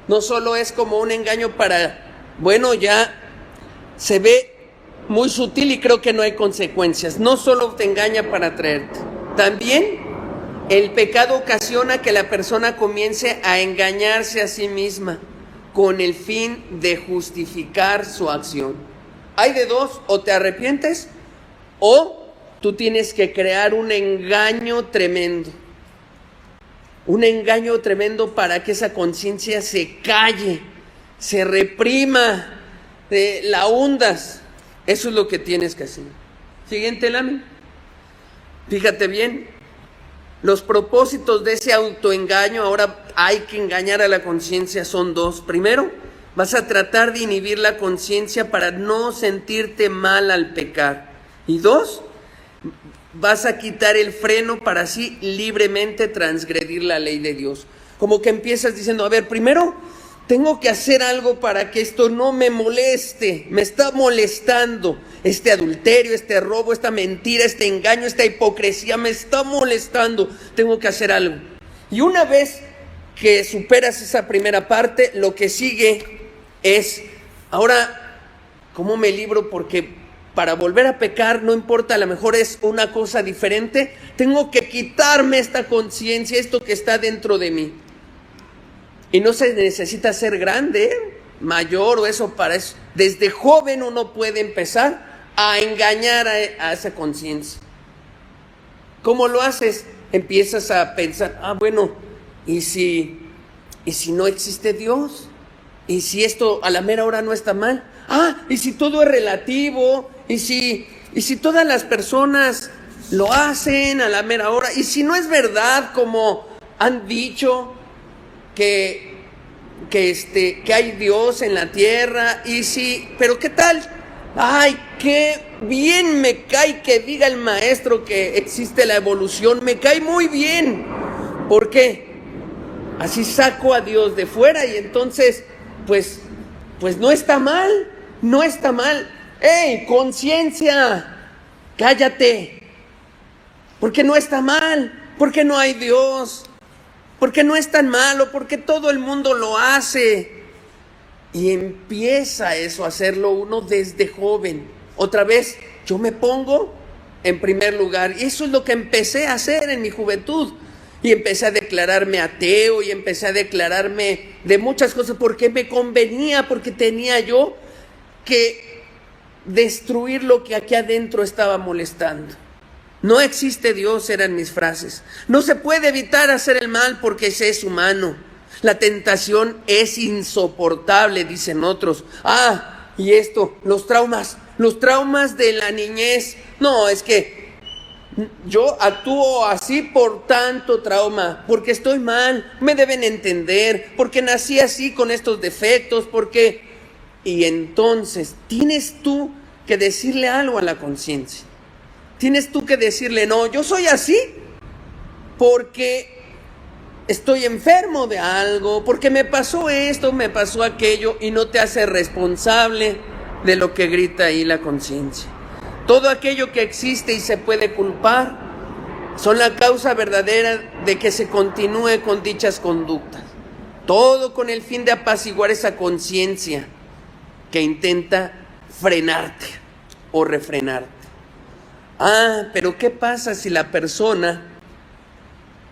no solo es como un engaño para, bueno, ya se ve muy sutil y creo que no hay consecuencias. No solo te engaña para atraerte, también el pecado ocasiona que la persona comience a engañarse a sí misma con el fin de justificar su acción. Hay de dos, o te arrepientes o tú tienes que crear un engaño tremendo. Un engaño tremendo para que esa conciencia se calle, se reprima, la hundas. Eso es lo que tienes que hacer. Siguiente lámina. Fíjate bien. Los propósitos de ese autoengaño, ahora hay que engañar a la conciencia, son dos. Primero, vas a tratar de inhibir la conciencia para no sentirte mal al pecar. Y dos, vas a quitar el freno para así libremente transgredir la ley de Dios. Como que empiezas diciendo, a ver, primero tengo que hacer algo para que esto no me moleste, me está molestando. Este adulterio, este robo, esta mentira, este engaño, esta hipocresía me está molestando, tengo que hacer algo. Y una vez que superas esa primera parte, lo que sigue es, ahora, ¿cómo me libro? Porque para volver a pecar, no importa, a lo mejor es una cosa diferente, tengo que quitarme esta conciencia, esto que está dentro de mí. Y no se necesita ser grande, mayor o eso para eso. Desde joven uno puede empezar a engañar a esa conciencia. ¿Cómo lo haces? Empiezas a pensar, bueno, ¿y si no existe Dios? ¿Y si esto a la mera hora no está mal? ¿Y si todo es relativo? ¿Y si todas las personas lo hacen a la mera hora? ¿Y si no es verdad como han dicho que hay Dios en la tierra? Pero ¿qué tal? ¡Ay, qué bien me cae que diga el maestro que existe la evolución! Me cae muy bien. ¿Por qué? Así saco a Dios de fuera y entonces, pues no está mal, no está mal. ¡Ey, conciencia! ¡Cállate! Porque no está mal, porque no hay Dios, porque no es tan malo, porque todo el mundo lo hace. Y empieza eso a hacerlo uno desde joven. Otra vez, yo me pongo en primer lugar. Y eso es lo que empecé a hacer en mi juventud. Y empecé a declararme ateo y empecé a declararme de muchas cosas porque me convenía, porque tenía yo que destruir lo que aquí adentro estaba molestando. No existe Dios, eran mis frases. No se puede evitar hacer el mal porque se es humano. La tentación es insoportable, dicen otros. Y esto, los traumas de la niñez. No, es que yo actúo así por tanto trauma, porque estoy mal, me deben entender, porque nací así con estos defectos, porque... Y entonces tienes tú que decirle algo a la conciencia. Tienes tú que decirle, no, yo soy así porque estoy enfermo de algo, porque me pasó esto, me pasó aquello, y no te hace responsable de lo que grita ahí la conciencia. Todo aquello que existe y se puede culpar son la causa verdadera de que se continúe con dichas conductas. Todo con el fin de apaciguar esa conciencia que intenta frenarte o refrenarte. Pero ¿qué pasa si la persona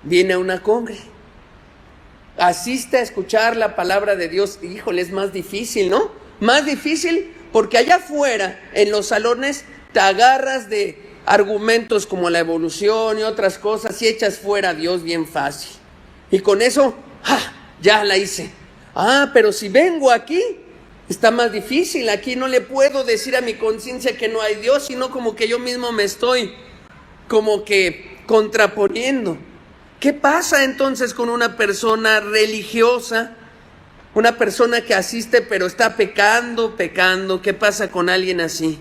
viene a una congre? Asiste a escuchar la palabra de Dios. Híjole, es más difícil, ¿no? Más difícil porque allá afuera, en los salones, te agarras de argumentos como la evolución y otras cosas y echas fuera a Dios bien fácil. Y con eso, ya la hice. Pero si vengo aquí, está más difícil. Aquí no le puedo decir a mi conciencia que no hay Dios, sino como que yo mismo me estoy como que contraponiendo. ¿Qué pasa entonces con una persona religiosa? Una persona que asiste pero está pecando. ¿Qué pasa con alguien así?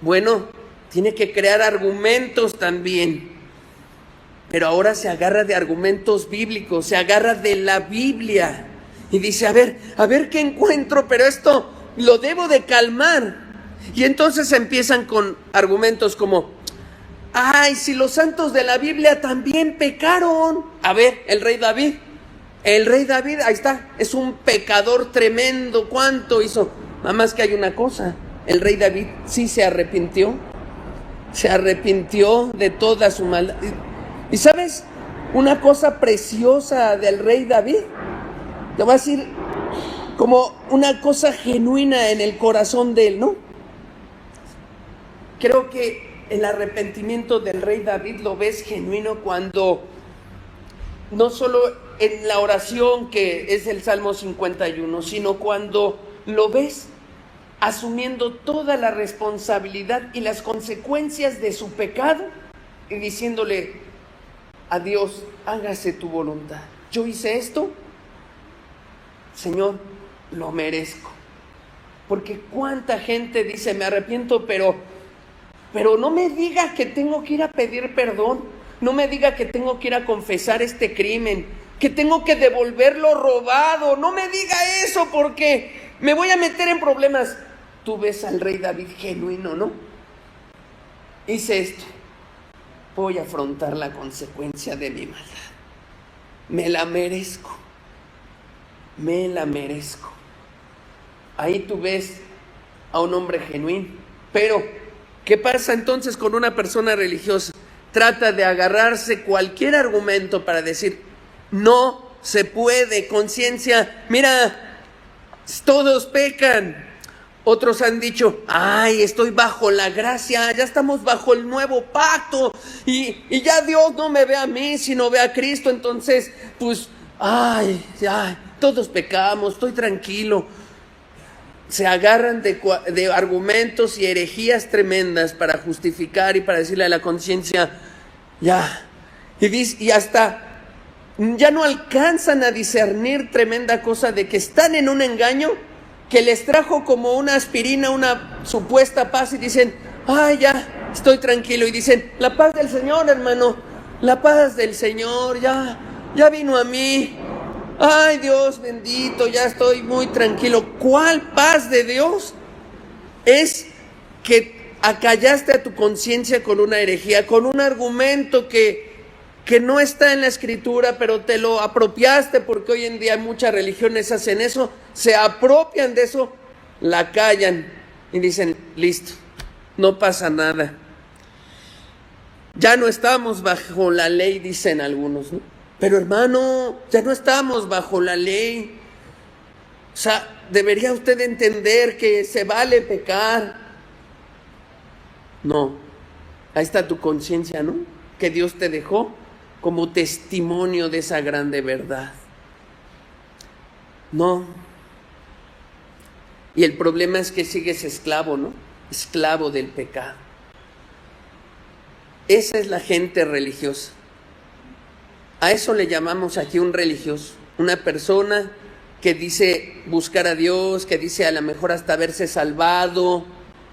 Bueno, tiene que crear argumentos también. Pero ahora se agarra de argumentos bíblicos, se agarra de la Biblia. Y dice, a ver qué encuentro, pero esto lo debo de calmar. Y entonces empiezan con argumentos como, si los santos de la Biblia también pecaron. El rey David, ahí está, es un pecador tremendo. ¿Cuánto hizo? Nada más que hay una cosa, el rey David sí se arrepintió de toda su maldad. ¿Y sabes una cosa preciosa del rey David? Te voy a decir como una cosa genuina en el corazón de él, ¿no? Creo que el arrepentimiento del rey David lo ves genuino cuando, no solo en la oración que es el Salmo 51, sino cuando lo ves asumiendo toda la responsabilidad y las consecuencias de su pecado y diciéndole a Dios, hágase tu voluntad. Yo hice esto, Señor, lo merezco. Porque cuánta gente dice, me arrepiento, pero no me diga que tengo que ir a pedir perdón, no me diga que tengo que ir a confesar este crimen, que tengo que devolver lo robado, no me diga eso porque me voy a meter en problemas. Tú ves al rey David genuino, ¿no? Hice esto, voy a afrontar la consecuencia de mi maldad, me la merezco. Ahí tú ves a un hombre genuino. Pero, ¿qué pasa entonces con una persona religiosa? Trata de agarrarse cualquier argumento para decir, no se puede, conciencia, mira, todos pecan. Otros han dicho, estoy bajo la gracia, ya estamos bajo el nuevo pacto, y ya Dios no me ve a mí, sino ve a Cristo, entonces, pues, todos pecamos, estoy tranquilo. Se agarran de argumentos y herejías tremendas para justificar y para decirle a la conciencia, y hasta ya no alcanzan a discernir tremenda cosa de que están en un engaño que les trajo como una aspirina, una supuesta paz, y dicen, ya estoy tranquilo, y dicen, la paz del Señor, hermano, la paz del Señor, ya vino a mí. Ay, Dios bendito, ya estoy muy tranquilo. ¿Cuál paz de Dios? Es que acallaste a tu conciencia con una herejía, con un argumento que no está en la Escritura, pero te lo apropiaste, porque hoy en día muchas religiones hacen eso, se apropian de eso, la callan y dicen, listo, no pasa nada. Ya no estamos bajo la ley, dicen algunos, ¿no? Pero hermano, ya no estamos bajo la ley. O sea, debería usted entender que se vale pecar. No, ahí está tu conciencia, ¿no? Que Dios te dejó como testimonio de esa grande verdad. No. Y el problema es que sigues esclavo, ¿no? Esclavo del pecado. Esa es la gente religiosa. A eso le llamamos aquí un religioso. Una persona que dice buscar a Dios, que dice a lo mejor hasta haberse salvado,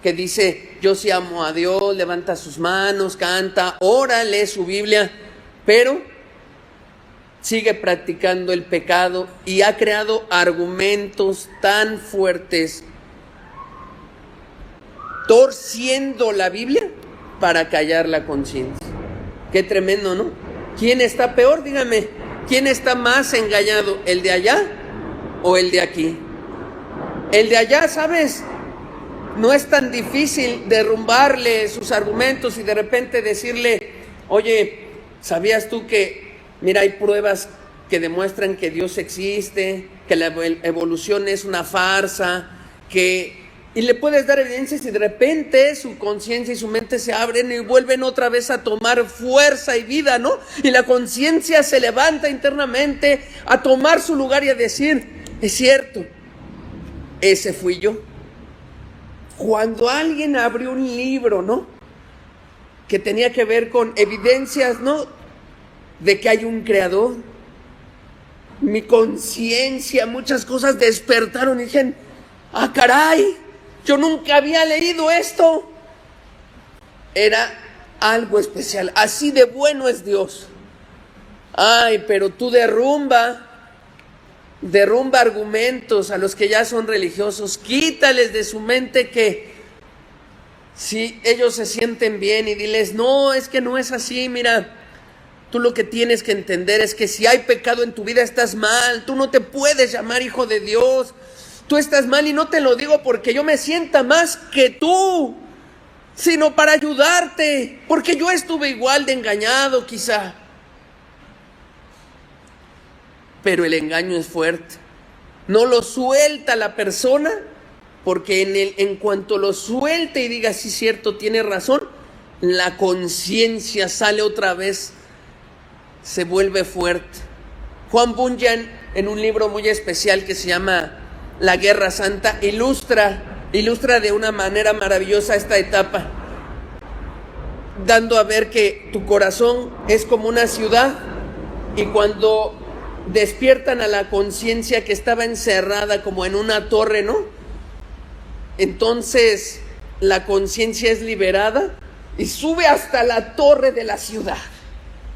que dice yo sí amo a Dios, levanta sus manos, canta, ora, lee su Biblia, pero sigue practicando el pecado y ha creado argumentos tan fuertes, torciendo la Biblia para callar la conciencia. Qué tremendo, ¿no? ¿Quién está peor? Dígame, ¿quién está más engañado? ¿El de allá o el de aquí? El de allá, ¿sabes? No es tan difícil derrumbarle sus argumentos y de repente decirle, oye, ¿sabías tú que, mira, hay pruebas que demuestran que Dios existe, que la evolución es una farsa, y le puedes dar evidencias y de repente su conciencia y su mente se abren y vuelven otra vez a tomar fuerza y vida, ¿no? Y la conciencia se levanta internamente a tomar su lugar y a decir, es cierto, ese fui yo. Cuando alguien abrió un libro, ¿no? Que tenía que ver con evidencias, ¿no? De que hay un creador. Mi conciencia, muchas cosas despertaron y dijeron, ¡ah, caray! Yo nunca había leído esto. Era algo especial. Así de bueno es Dios. Ay, pero tú derrumba argumentos a los que ya son religiosos. Quítales de su mente que si ellos se sienten bien y diles, no, es que no es así, mira. Tú lo que tienes que entender es que si hay pecado en tu vida estás mal. Tú no te puedes llamar hijo de Dios. Tú estás mal y no te lo digo porque yo me sienta más que tú, sino para ayudarte, porque yo estuve igual de engañado quizá. Pero el engaño es fuerte. No lo suelta la persona, porque en cuanto lo suelte y diga, sí, cierto, tiene razón, la conciencia sale otra vez, se vuelve fuerte. Juan Bunyan, en un libro muy especial que se llama La Guerra Santa, ilustra de una manera maravillosa esta etapa, dando a ver que tu corazón es como una ciudad y cuando despiertan a la conciencia que estaba encerrada como en una torre, ¿no? Entonces la conciencia es liberada y sube hasta la torre de la ciudad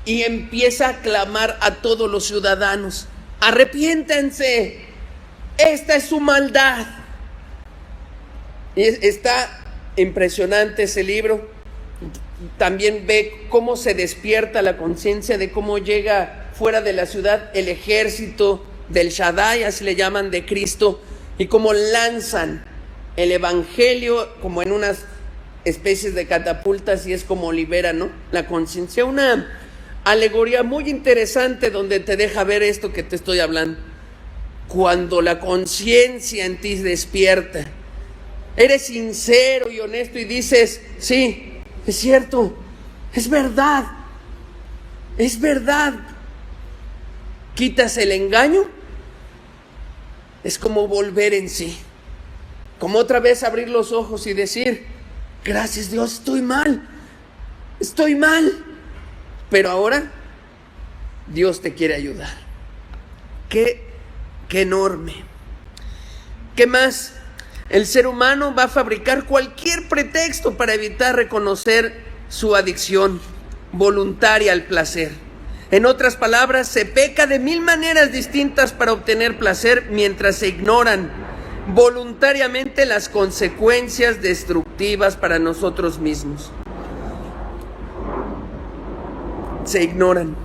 y empieza a clamar a todos los ciudadanos, arrepiéntense, esta es su maldad. Y está impresionante ese libro. También ve cómo se despierta la conciencia de cómo llega fuera de la ciudad el ejército del Shaddai, así le llaman, de Cristo, y cómo lanzan el evangelio como en unas especies de catapultas y es como libera, ¿no?, la conciencia. Una alegoría muy interesante donde te deja ver esto que te estoy hablando. Cuando la conciencia en ti despierta, eres sincero y honesto y dices, sí, es cierto, es verdad, quitas el engaño, es como volver en sí, como otra vez abrir los ojos y decir, gracias Dios, estoy mal, pero ahora Dios te quiere ayudar. Qué enorme. ¿Qué más? El ser humano va a fabricar cualquier pretexto para evitar reconocer su adicción voluntaria al placer. En otras palabras, se peca de 1000 maneras distintas para obtener placer mientras se ignoran voluntariamente las consecuencias destructivas para nosotros mismos. Se ignoran.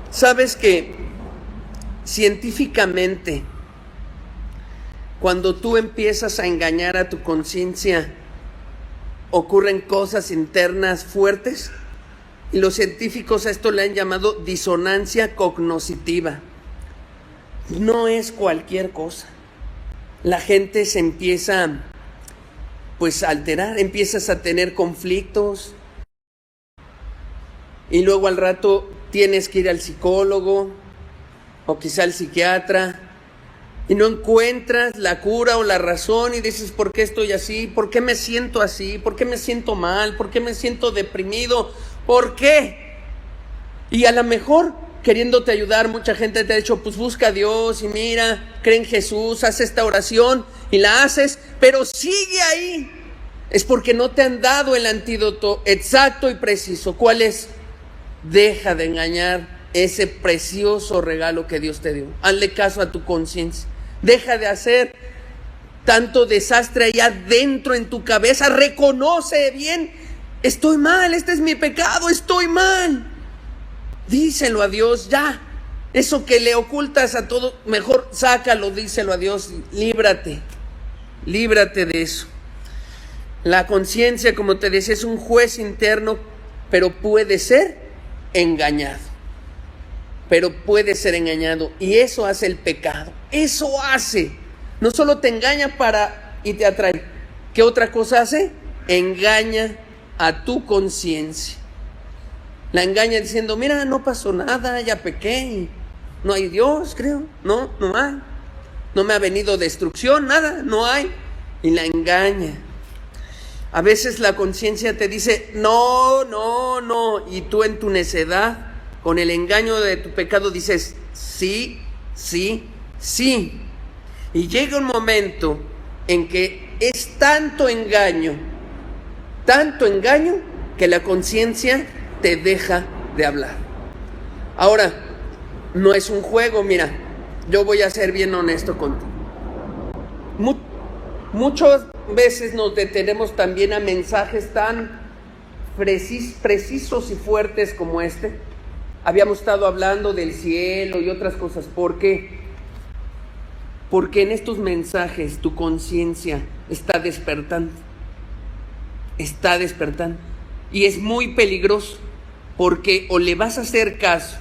¿Sabes que científicamente, cuando tú empiezas a engañar a tu conciencia, ocurren cosas internas fuertes? Y los científicos a esto le han llamado disonancia cognitiva. No es cualquier cosa. La gente se empieza pues a alterar, empiezas a tener conflictos y luego al rato tienes que ir al psicólogo o quizá al psiquiatra, y no encuentras la cura o la razón y dices, ¿por qué estoy así? ¿Por qué me siento así? ¿Por qué me siento mal? ¿Por qué me siento deprimido? ¿Por qué? Y a lo mejor, queriéndote ayudar, mucha gente te ha dicho, pues busca a Dios y mira, cree en Jesús, haz esta oración y la haces, pero sigue ahí. Es porque no te han dado el antídoto exacto y preciso. ¿Cuál es? Deja de engañar ese precioso regalo que Dios te dio. Hazle caso a tu conciencia. Deja de hacer tanto desastre allá adentro en tu cabeza. Reconoce bien, estoy mal, este es mi pecado, estoy mal. Díselo a Dios, ya. Eso que le ocultas a todo, mejor sácalo, díselo a Dios. Líbrate de eso. La conciencia, como te decía, es un juez interno, pero puede ser engañado. Y eso hace el pecado. Eso hace. No solo te engaña y te atrae. ¿Qué otra cosa hace? Engaña a tu conciencia. La engaña diciendo, mira, no pasó nada, ya pequé. No hay Dios, creo. No hay. No me ha venido destrucción, nada, no hay. Y la engaña. A veces la conciencia te dice, no. Y tú en tu necedad, con el engaño de tu pecado, dices, sí. Y llega un momento en que es tanto engaño, que la conciencia te deja de hablar. Ahora, no es un juego, mira, yo voy a ser bien honesto contigo. Muchas veces nos detenemos también a mensajes tan precisos y fuertes como este. Habíamos estado hablando del cielo y otras cosas. ¿Por qué? Porque en estos mensajes tu conciencia está despertando. Y es muy peligroso, porque o le vas a hacer caso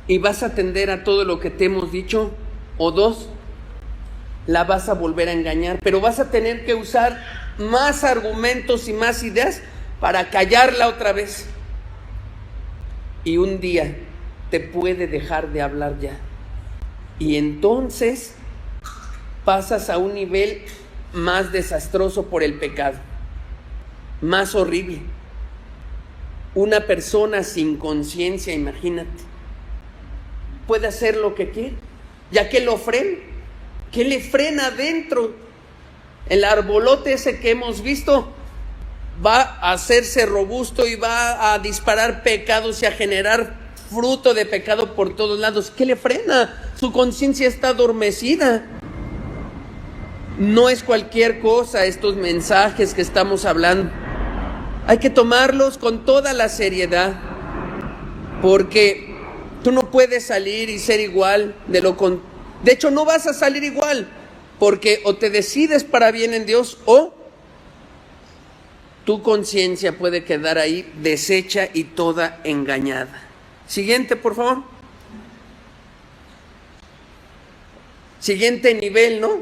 y vas a atender a todo lo que te hemos dicho, o dos, la vas a volver a engañar, pero vas a tener que usar más argumentos y más ideas para callarla otra vez. Y un día te puede dejar de hablar ya. Y entonces pasas a un nivel más desastroso por el pecado, más horrible. Una persona sin conciencia, imagínate, puede hacer lo que quiere, ya que lo frena. ¿Qué le frena adentro? El arbolote ese que hemos visto va a hacerse robusto y va a disparar pecados y a generar fruto de pecado por todos lados. ¿Qué le frena? Su conciencia está adormecida. No es cualquier cosa estos mensajes que estamos hablando. Hay que tomarlos con toda la seriedad, porque tú no puedes salir y ser igual de hecho, no vas a salir igual, porque o te decides para bien en Dios, o tu conciencia puede quedar ahí deshecha y toda engañada. Siguiente, por favor. Siguiente nivel, ¿no?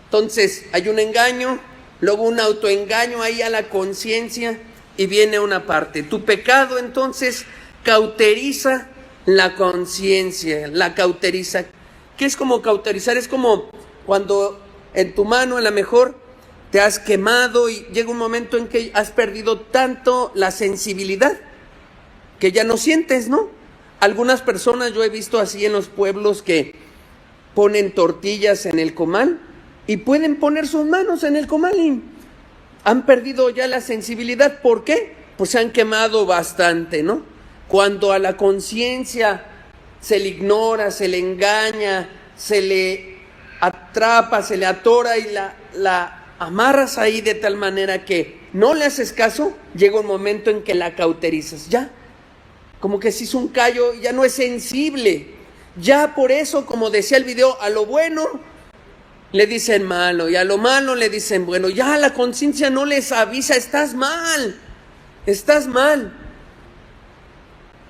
Entonces, hay un engaño, luego un autoengaño ahí a la conciencia, y viene una parte. Tu pecado, entonces, cauteriza la conciencia, la cauteriza. ¿Qué es como cauterizar? Es como cuando en tu mano a lo mejor te has quemado y llega un momento en que has perdido tanto la sensibilidad que ya no sientes, ¿no? Algunas personas yo he visto así en los pueblos que ponen tortillas en el comal y pueden poner sus manos en el comal y han perdido ya la sensibilidad. ¿Por qué? Pues se han quemado bastante, ¿no? Cuando a la conciencia se le ignora, se le engaña, se le atrapa, se le atora y la amarras ahí de tal manera que no le haces caso, llega un momento en que la cauterizas, ya, como que se hizo un callo, ya no es sensible, ya por eso, como decía el video, a lo bueno le dicen malo y a lo malo le dicen bueno, ya la conciencia no les avisa, estás mal.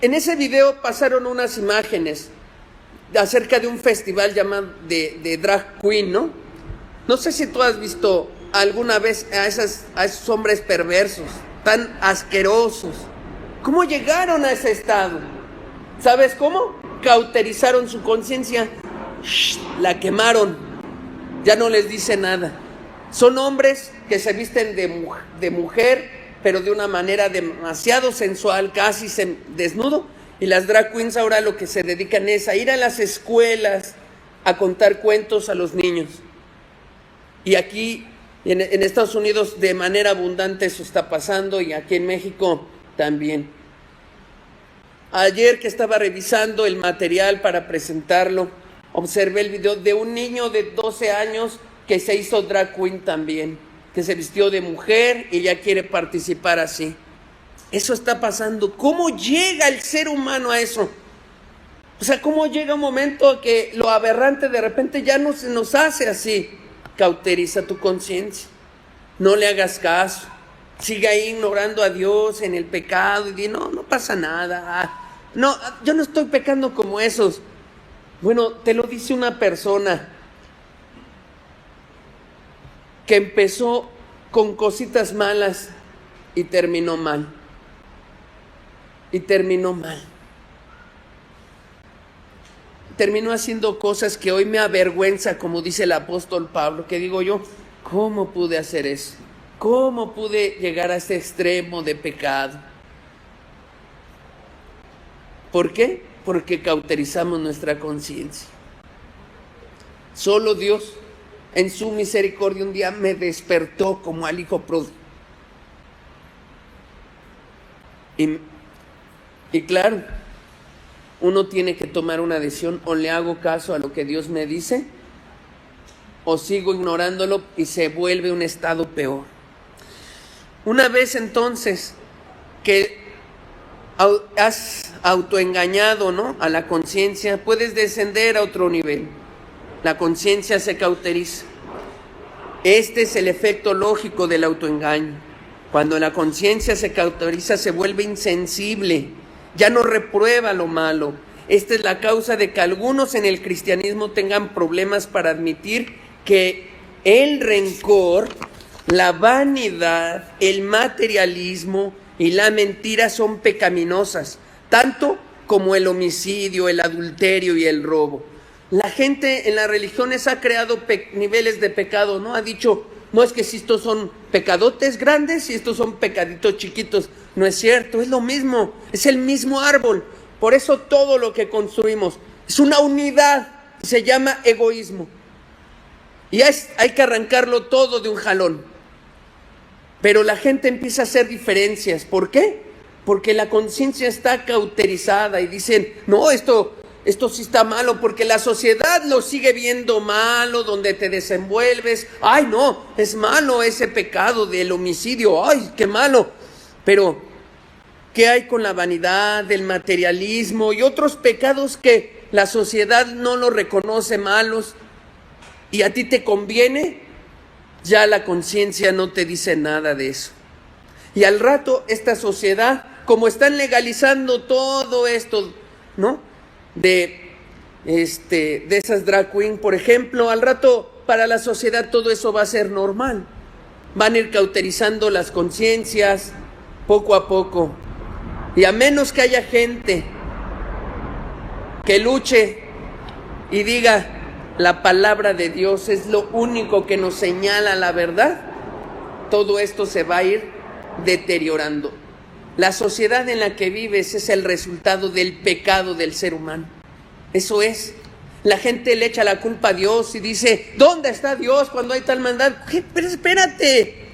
En ese video pasaron unas imágenes acerca de un festival llamado de drag queen, ¿no? No sé si tú has visto alguna vez a esos hombres perversos, tan asquerosos. ¿Cómo llegaron a ese estado? ¿Sabes cómo? Cauterizaron su conciencia, la quemaron, ya no les dice nada. Son hombres que se visten de mujer, pero de una manera demasiado sensual, casi desnudo. Y las drag queens ahora lo que se dedican es a ir a las escuelas a contar cuentos a los niños. Y aquí en Estados Unidos de manera abundante eso está pasando, y aquí en México también. Ayer que estaba revisando el material para presentarlo, observé el video de un niño de 12 años que se hizo drag queen también, que se vistió de mujer y ya quiere participar así. Eso está pasando. ¿Cómo llega el ser humano a eso? O sea, ¿cómo llega un momento que lo aberrante de repente ya no se nos hace así? Cauteriza tu conciencia. No le hagas caso. Sigue ahí ignorando a Dios en el pecado y di, no pasa nada. No, yo no estoy pecando como esos. Bueno, te lo dice una persona que empezó con cositas malas y terminó mal. Terminó haciendo cosas que hoy me avergüenza, como dice el apóstol Pablo, que digo yo, ¿cómo pude hacer eso? ¿Cómo pude llegar a ese extremo de pecado? ¿Por qué? Porque cauterizamos nuestra conciencia. Solo Dios, en su misericordia, un día me despertó como al hijo pródigo. Y claro, uno tiene que tomar una decisión: o le hago caso a lo que Dios me dice, o sigo ignorándolo y se vuelve un estado peor. Una vez entonces que has autoengañado, ¿no?, a la conciencia, puedes descender a otro nivel. La conciencia se cauteriza. Este es el efecto lógico del autoengaño. Cuando la conciencia se cauteriza, se vuelve insensible, ya no reprueba lo malo. Esta es la causa de que algunos en el cristianismo tengan problemas para admitir que el rencor, la vanidad, el materialismo y la mentira son pecaminosas, tanto como el homicidio, el adulterio y el robo. La gente en las religiones ha creado niveles de pecado, ¿no? Ha dicho, no, es que si estos son pecadotes grandes y estos son pecaditos chiquitos. No es cierto, es lo mismo, es el mismo árbol. Por eso todo lo que construimos es una unidad, se llama egoísmo. Y hay que arrancarlo todo de un jalón. Pero la gente empieza a hacer diferencias. ¿Por qué? Porque la conciencia está cauterizada y dicen, no, esto sí está malo, porque la sociedad lo sigue viendo malo, donde te desenvuelves. Ay, no, es malo ese pecado del homicidio, ay, qué malo. Pero, ¿qué hay con la vanidad, el materialismo y otros pecados que la sociedad no los reconoce malos y a ti te conviene? Ya la conciencia no te dice nada de eso. Y al rato esta sociedad, como están legalizando todo esto, ¿no?, de esas drag queen, por ejemplo, al rato para la sociedad todo eso va a ser normal. Van a ir cauterizando las conciencias poco a poco. Y a menos que haya gente que luche y diga, la palabra de Dios es lo único que nos señala la verdad, todo esto se va a ir deteriorando. La sociedad en la que vives es el resultado del pecado del ser humano. Eso es. La gente le echa la culpa a Dios y dice, ¿dónde está Dios cuando hay tal maldad? Pero espérate,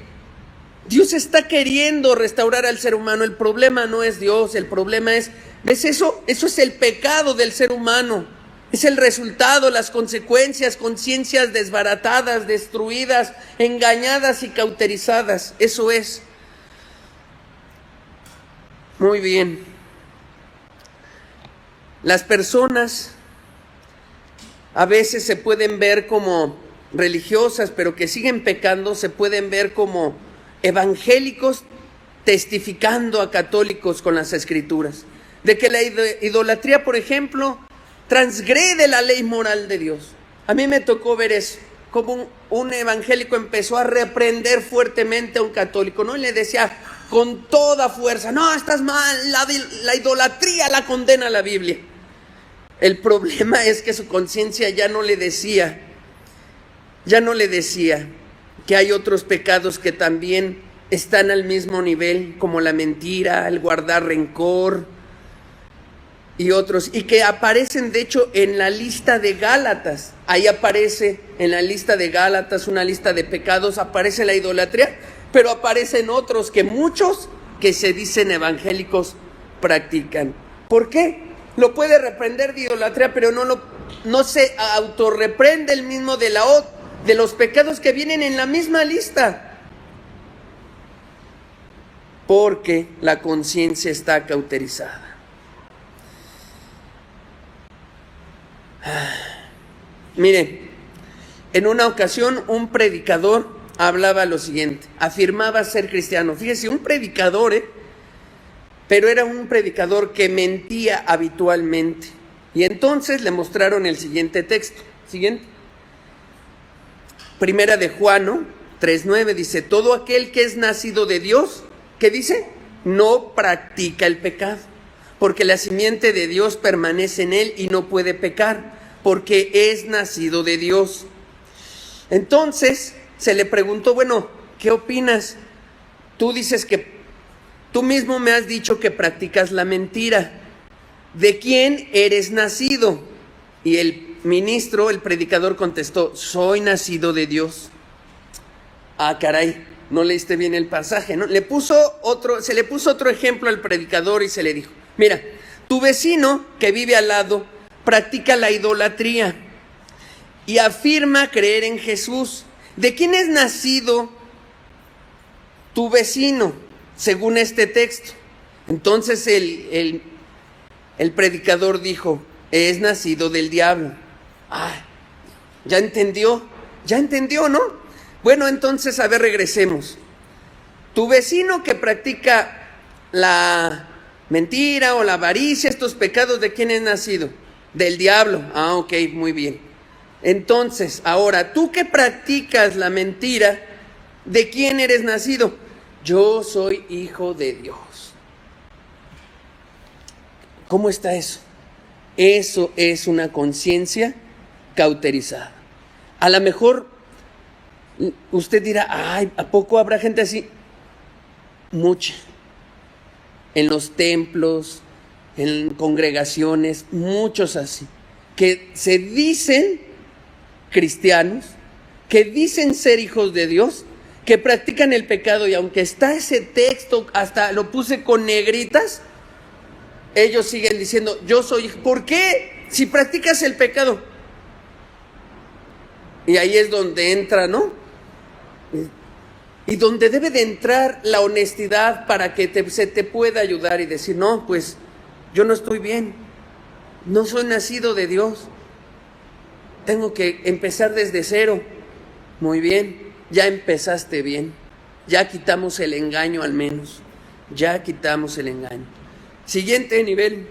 Dios está queriendo restaurar al ser humano. El problema no es Dios, el problema es, ¿ves eso? Eso es el pecado del ser humano. Es el resultado, las consecuencias, conciencias desbaratadas, destruidas, engañadas y cauterizadas. Eso es. Muy bien. Las personas a veces se pueden ver como religiosas, pero que siguen pecando, se pueden ver como evangélicos testificando a católicos con las escrituras. De que la idolatría, por ejemplo, transgrede la ley moral de Dios. A mí me tocó ver eso, como un evangélico empezó a reprender fuertemente a un católico, ¿no? Y le decía, con toda fuerza. No, estás mal, la idolatría la condena la Biblia. El problema es que su conciencia ya no le decía que hay otros pecados que también están al mismo nivel, como la mentira, el guardar rencor y otros, y que aparecen de hecho en la lista de Gálatas. Ahí aparece en la lista de Gálatas una lista de pecados, aparece la idolatría, pero aparecen otros que muchos que se dicen evangélicos practican. ¿Por qué? Lo puede reprender de idolatría, pero no se autorreprende el mismo de los pecados que vienen en la misma lista, porque la conciencia está cauterizada. Mire, en una ocasión un predicador hablaba lo siguiente, afirmaba ser cristiano. Fíjese, un predicador, pero era un predicador que mentía habitualmente. Y entonces le mostraron el siguiente texto. Siguiente. Primera de Juan 3:9 dice, todo aquel que es nacido de Dios, ¿qué dice? No practica el pecado, porque la simiente de Dios permanece en él y no puede pecar, porque es nacido de Dios. Entonces se le preguntó, bueno, ¿qué opinas? Tú dices que tú mismo me has dicho que practicas la mentira. ¿De quién eres nacido? Y el ministro, el predicador contestó, soy nacido de Dios. Ah, caray, no leíste bien el pasaje, ¿no? Se le puso otro ejemplo al predicador y se le dijo, mira, tu vecino que vive al lado practica la idolatría y afirma creer en Jesús. ¿De quién es nacido tu vecino, según este texto? Entonces el predicador dijo, es nacido del diablo. Ah, ya entendió, ¿no? Bueno, entonces, a ver, regresemos. Tu vecino que practica la mentira o la avaricia, estos pecados, ¿de quién es nacido? Del diablo. Ah, ok, muy bien. Entonces, ahora, tú que practicas la mentira, ¿de quién eres nacido? Yo soy hijo de Dios. ¿Cómo está eso? Eso es una conciencia cauterizada. A lo mejor usted dirá, ay, ¿a poco habrá gente así? Mucha. En los templos, en congregaciones, muchos así, que se dicen cristianos, que dicen ser hijos de Dios, que practican el pecado, y aunque está ese texto, hasta lo puse con negritas, ellos siguen diciendo, yo soy hijo. ¿Por qué? Si practicas el pecado. Y ahí es donde entra, ¿no? Y donde debe de entrar la honestidad para que se te pueda ayudar y decir, no, pues yo no estoy bien, no soy nacido de Dios, tengo que empezar desde cero. Muy bien, ya empezaste bien, ya quitamos el engaño al menos, ya quitamos el engaño. Siguiente nivel,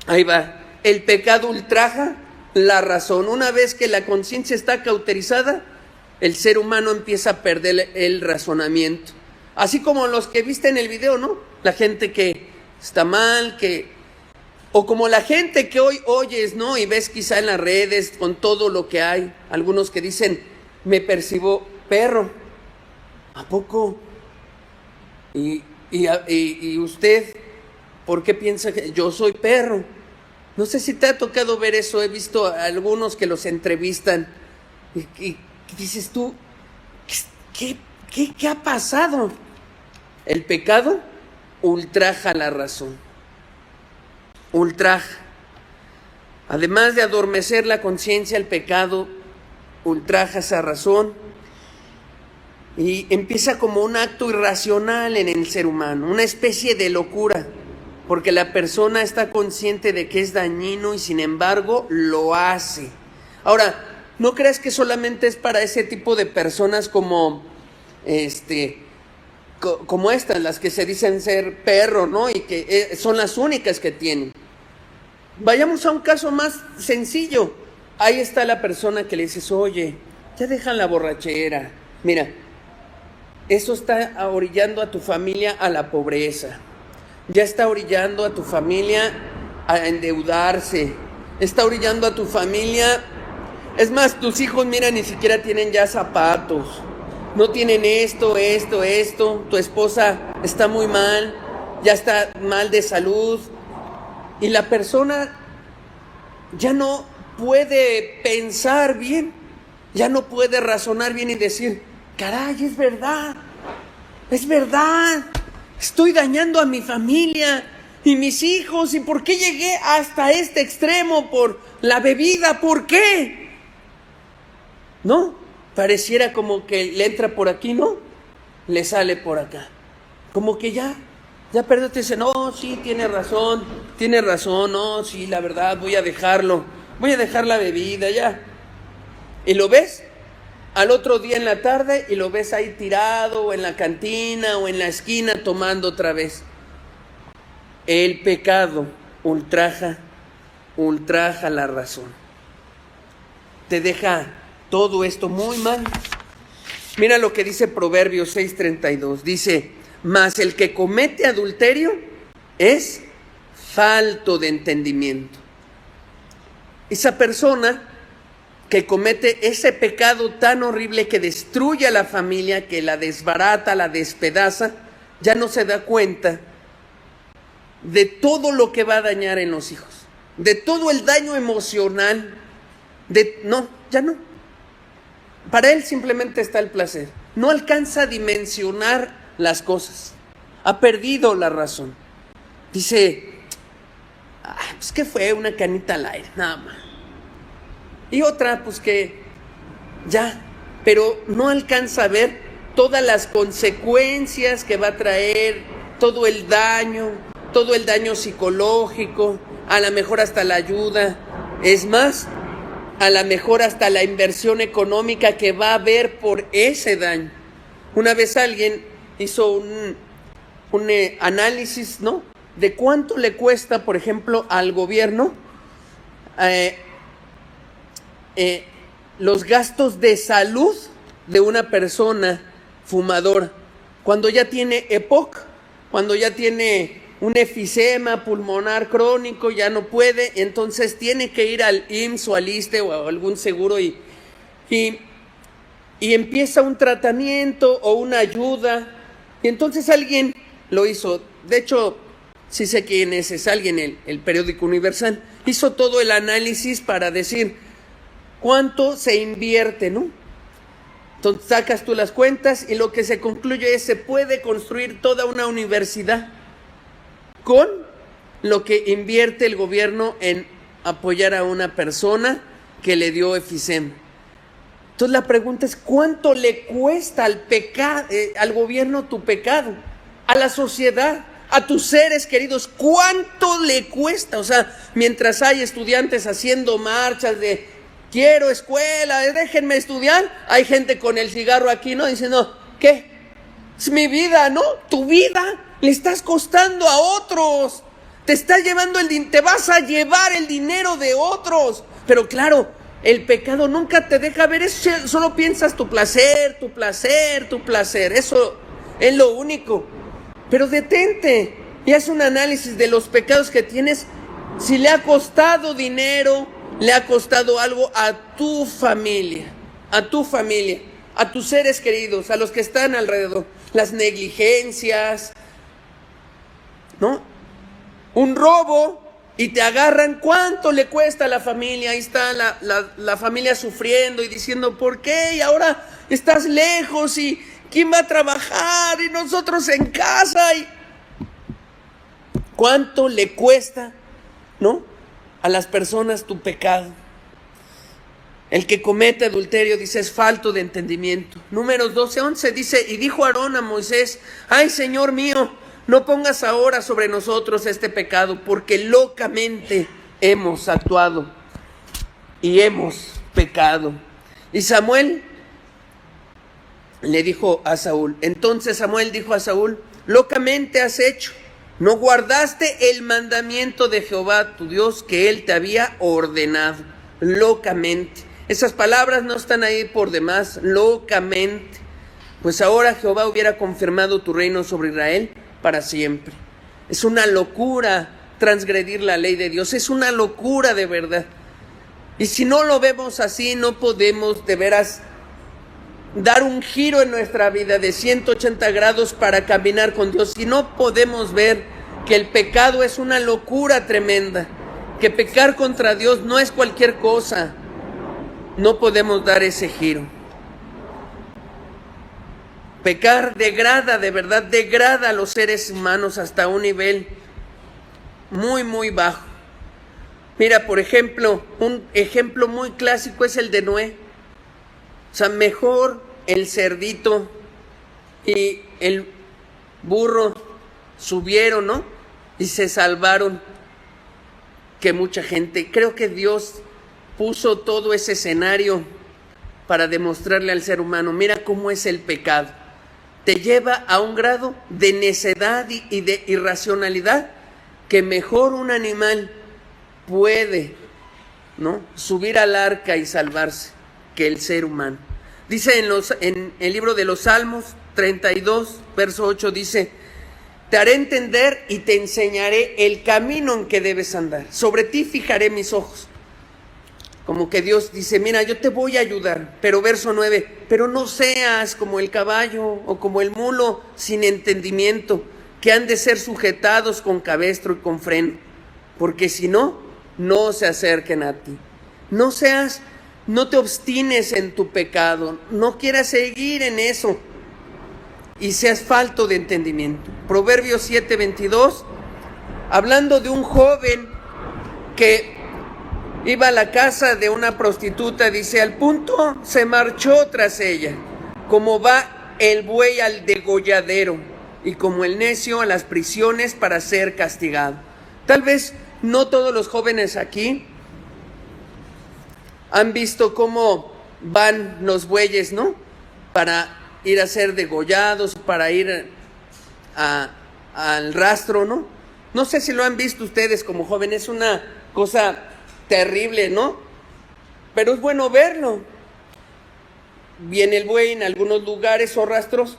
ahí va, el pecado ultraja la razón. Una vez que la conciencia está cauterizada, el ser humano empieza a perder el razonamiento. Así como los que viste en el video, ¿no? La gente que está mal, o como la gente que hoy oyes, ¿no? Y ves quizá en las redes con todo lo que hay. Algunos que dicen, me percibo perro. ¿A poco? Y usted, ¿por qué piensa que yo soy perro? No sé si te ha tocado ver eso. He visto a algunos que los entrevistan y dices tú, ¿qué ha pasado? El pecado ultraja la razón. Ultraja. Además de adormecer la conciencia, el pecado ultraja esa razón y empieza como un acto irracional en el ser humano, una especie de locura, porque la persona está consciente de que es dañino y sin embargo lo hace. Ahora, no creas que solamente es para ese tipo de personas como estas, las que se dicen ser perro, ¿no? Y que son las únicas que tienen. Vayamos a un caso más sencillo. Ahí está la persona que le dices, oye, ya deja la borrachera. Mira, eso está orillando a tu familia a la pobreza. Ya está orillando a tu familia a endeudarse. Está orillando a tu familia. Es más, tus hijos, mira, ni siquiera tienen ya zapatos. No tienen esto. Tu esposa está muy mal. Ya está mal de salud. Y la persona ya no puede pensar bien. Ya no puede razonar bien y decir, caray, es verdad. Estoy dañando a mi familia y mis hijos. ¿Y por qué llegué hasta este extremo? Por la bebida. ¿Por qué? ¿No? Pareciera como que le entra por aquí, ¿no? Le sale por acá. Como que ya perdió. Te dice, no, sí, tiene razón, no, sí, la verdad, voy a dejar la bebida, ya. Y lo ves al otro día en la tarde y lo ves ahí tirado o en la cantina o en la esquina tomando otra vez. El pecado ultraja la razón. Te deja todo esto muy mal. Mira lo que dice Proverbios 6:32. Dice, mas el que comete adulterio es falto de entendimiento. Esa persona que comete ese pecado tan horrible que destruye a la familia, que la desbarata, la despedaza, ya no se da cuenta de todo lo que va a dañar en los hijos, de todo el daño emocional, ya no. Para él simplemente está el placer. No alcanza a dimensionar las cosas. Ha perdido la razón. Dice, pues que fue una canita al aire, nada más. Y otra, pues que ya, pero no alcanza a ver todas las consecuencias que va a traer, todo el daño psicológico, a lo mejor hasta la ayuda. Es más, a lo mejor hasta la inversión económica que va a haber por ese daño. Una vez alguien hizo un análisis, ¿no?, de cuánto le cuesta, por ejemplo, al gobierno los gastos de salud de una persona fumadora, cuando ya tiene EPOC, cuando ya tiene un efisema pulmonar crónico, ya no puede, entonces tiene que ir al IMSS o al ISSSTE o a algún seguro y empieza un tratamiento o una ayuda. Y entonces alguien lo hizo, de hecho, sí sé quién es alguien, el periódico Universal, hizo todo el análisis para decir cuánto se invierte, ¿no? Entonces sacas tú las cuentas y lo que se concluye es, se puede construir toda una universidad con lo que invierte el gobierno en apoyar a una persona que le dio efisema. Entonces la pregunta es, ¿cuánto le cuesta al gobierno tu pecado? A la sociedad, a tus seres queridos, ¿cuánto le cuesta? O sea, mientras hay estudiantes haciendo marchas de quiero escuela, déjenme estudiar, hay gente con el cigarro aquí, ¿no? Diciendo, ¿qué? Es mi vida, ¿no? Tu vida le estás costando a otros. Te vas a llevar el dinero de otros. Pero claro, el pecado nunca te deja ver eso, solo piensas tu placer. Eso es lo único. Pero detente y haz un análisis de los pecados que tienes, si le ha costado dinero, le ha costado algo a tu familia, a tus seres queridos, a los que están alrededor, las negligencias, ¿no? Un robo y te agarran, ¿cuánto le cuesta a la familia? Ahí está la familia sufriendo y diciendo, ¿por qué? Y ahora estás lejos y ¿quién va a trabajar? Y nosotros en casa. Y ¿cuánto le cuesta, no?, a las personas tu pecado? El que comete adulterio, dice, es falto de entendimiento. Números 12:11 dice, y dijo Aarón a Moisés, ay, Señor mío, no pongas ahora sobre nosotros este pecado, porque locamente hemos actuado y hemos pecado. Y Samuel le dijo a Saúl, entonces Samuel dijo a Saúl, locamente has hecho, no guardaste el mandamiento de Jehová tu Dios que él te había ordenado. Locamente. Esas palabras no están ahí por demás, locamente. pues ahora Jehová hubiera confirmado tu reino sobre Israel para siempre. Es una locura transgredir la ley de Dios, es una locura de verdad. Y si no lo vemos así, no podemos de veras dar un giro en nuestra vida de 180 grados para caminar con Dios. Si no podemos ver que el pecado es una locura tremenda, que pecar contra Dios no es cualquier cosa, no podemos dar ese giro. Pecar degrada, de verdad, degrada a los seres humanos hasta un nivel muy, muy bajo. Mira, por ejemplo, un ejemplo muy clásico es el de Noé. O sea, mejor el cerdito y el burro subieron, ¿no? Y se salvaron que mucha gente. Creo que Dios puso todo ese escenario para demostrarle al ser humano, mira cómo es el pecado. Te lleva a un grado de necedad y de irracionalidad que mejor un animal puede, ¿no?, subir al arca y salvarse que el ser humano. Dice en el libro de los Salmos 32, verso 8, dice: te haré entender y te enseñaré el camino en que debes andar. Sobre ti fijaré mis ojos. Como que Dios dice, mira, yo te voy a ayudar. Pero verso 9, pero no seas como el caballo o como el mulo sin entendimiento, que han de ser sujetados con cabestro y con freno, porque si no, no se acerquen a ti. No te obstines en tu pecado, no quieras seguir en eso y seas falto de entendimiento. Proverbios 7:22, hablando de un joven que iba a la casa de una prostituta, dice: al punto se marchó tras ella, como va el buey al degolladero, y como el necio a las prisiones para ser castigado. Tal vez no todos los jóvenes aquí han visto cómo van los bueyes, ¿no?, para ir a ser degollados, para ir al rastro, ¿no? No sé si lo han visto ustedes como jóvenes, es una cosa terrible, ¿no? Pero es bueno verlo. Viene el buey en algunos lugares o rastros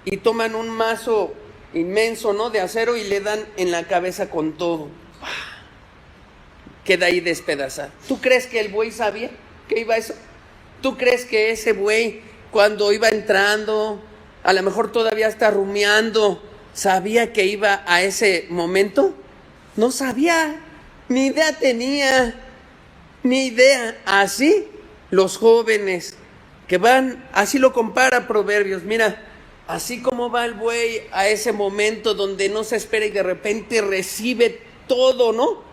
y toman un mazo inmenso, ¿no?, de acero y le dan en la cabeza con todo. Queda ahí despedazado. ¿Tú crees que el buey sabía que iba a eso? ¿Tú crees que ese buey, cuando iba entrando, a lo mejor todavía está rumiando, sabía que iba a ese momento? No sabía, ni idea tenía, ni idea. Así los jóvenes que van, así lo compara Proverbios, mira, así como va el buey a ese momento donde no se espera y de repente recibe todo, ¿no?,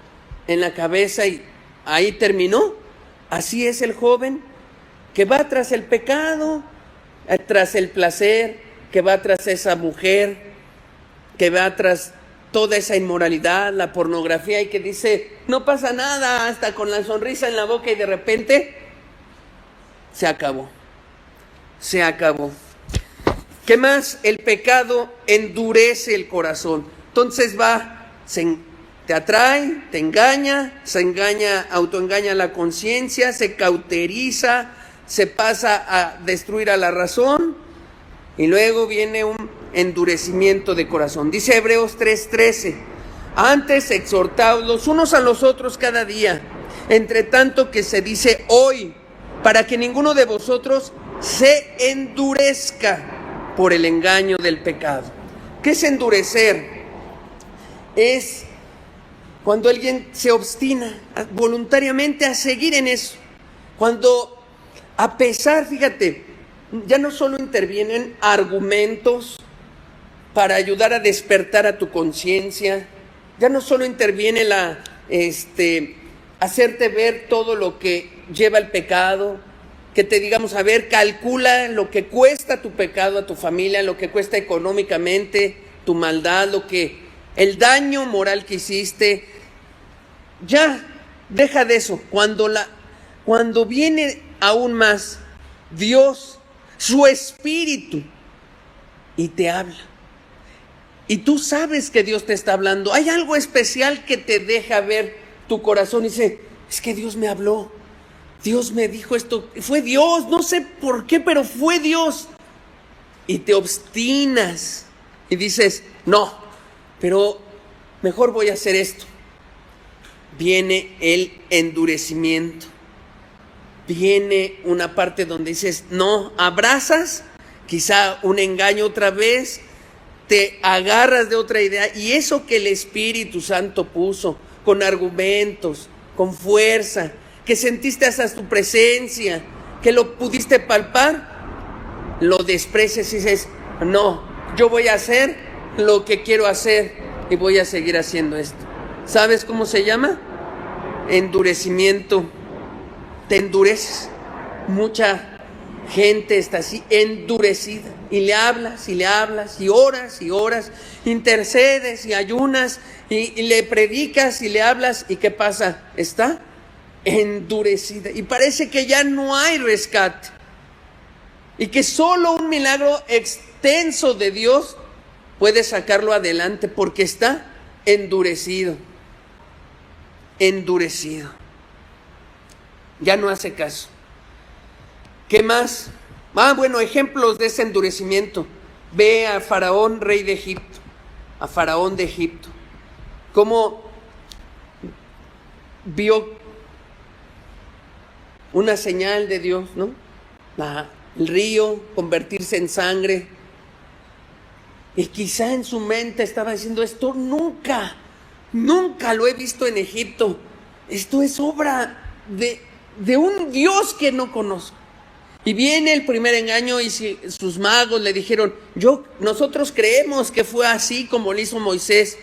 en la cabeza y ahí terminó. Así es el joven que va tras el pecado, tras el placer, que va tras esa mujer, que va tras toda esa inmoralidad, la pornografía, y que dice, no pasa nada, hasta con la sonrisa en la boca, y de repente se acabó. Se acabó. ¿Qué más? El pecado endurece el corazón. Entonces te atrae, te engaña, autoengaña la conciencia, se cauteriza, se pasa a destruir a la razón, y luego viene un endurecimiento de corazón. Dice Hebreos 3:13, antes exhortaos los unos a los otros cada día, entre tanto que se dice hoy, para que ninguno de vosotros se endurezca por el engaño del pecado. ¿Qué es endurecer? Es cuando alguien se obstina voluntariamente a seguir en eso. Cuando, a pesar, fíjate, ya no solo intervienen argumentos para ayudar a despertar a tu conciencia, ya no solo interviene hacerte ver todo lo que lleva el pecado, que te digamos, a ver, calcula lo que cuesta tu pecado a tu familia, lo que cuesta económicamente, tu maldad, el daño moral que hiciste. Ya, deja de eso. Cuando viene aún más Dios, su Espíritu, y te habla, y tú sabes que Dios te está hablando, hay algo especial que te deja ver tu corazón y dice, es que Dios me habló, Dios me dijo esto, fue Dios, no sé por qué, pero fue Dios. y te obstinas y dices, no, pero mejor voy a hacer esto. Viene el endurecimiento. Viene una parte donde dices, no, abrazas, quizá un engaño otra vez, te agarras de otra idea, y eso que el Espíritu Santo puso, con argumentos, con fuerza, que sentiste hasta tu presencia, que lo pudiste palpar, lo desprecias y dices, no, yo voy a hacer lo que quiero hacer y voy a seguir haciendo esto. ¿Sabes cómo se llama? Endurecimiento. Te endureces. Mucha gente está así endurecida y le hablas y oras, intercedes y ayunas y le predicas y le hablas, y ¿qué pasa? Está endurecida y parece que ya no hay rescate y que solo un milagro extenso de Dios puede sacarlo adelante, porque está endurecido. Ya no hace caso. ¿Qué más? Bueno, ejemplos de ese endurecimiento. Ve a Faraón, rey de Egipto, a Faraón de Egipto, cómo vio una señal de Dios, ¿no? El río convertirse en sangre, y quizá en su mente estaba diciendo, esto nunca lo he visto en Egipto, esto es obra de un Dios que no conozco. Y viene el primer engaño y sus magos le dijeron, nosotros creemos que fue así como lo hizo Moisés,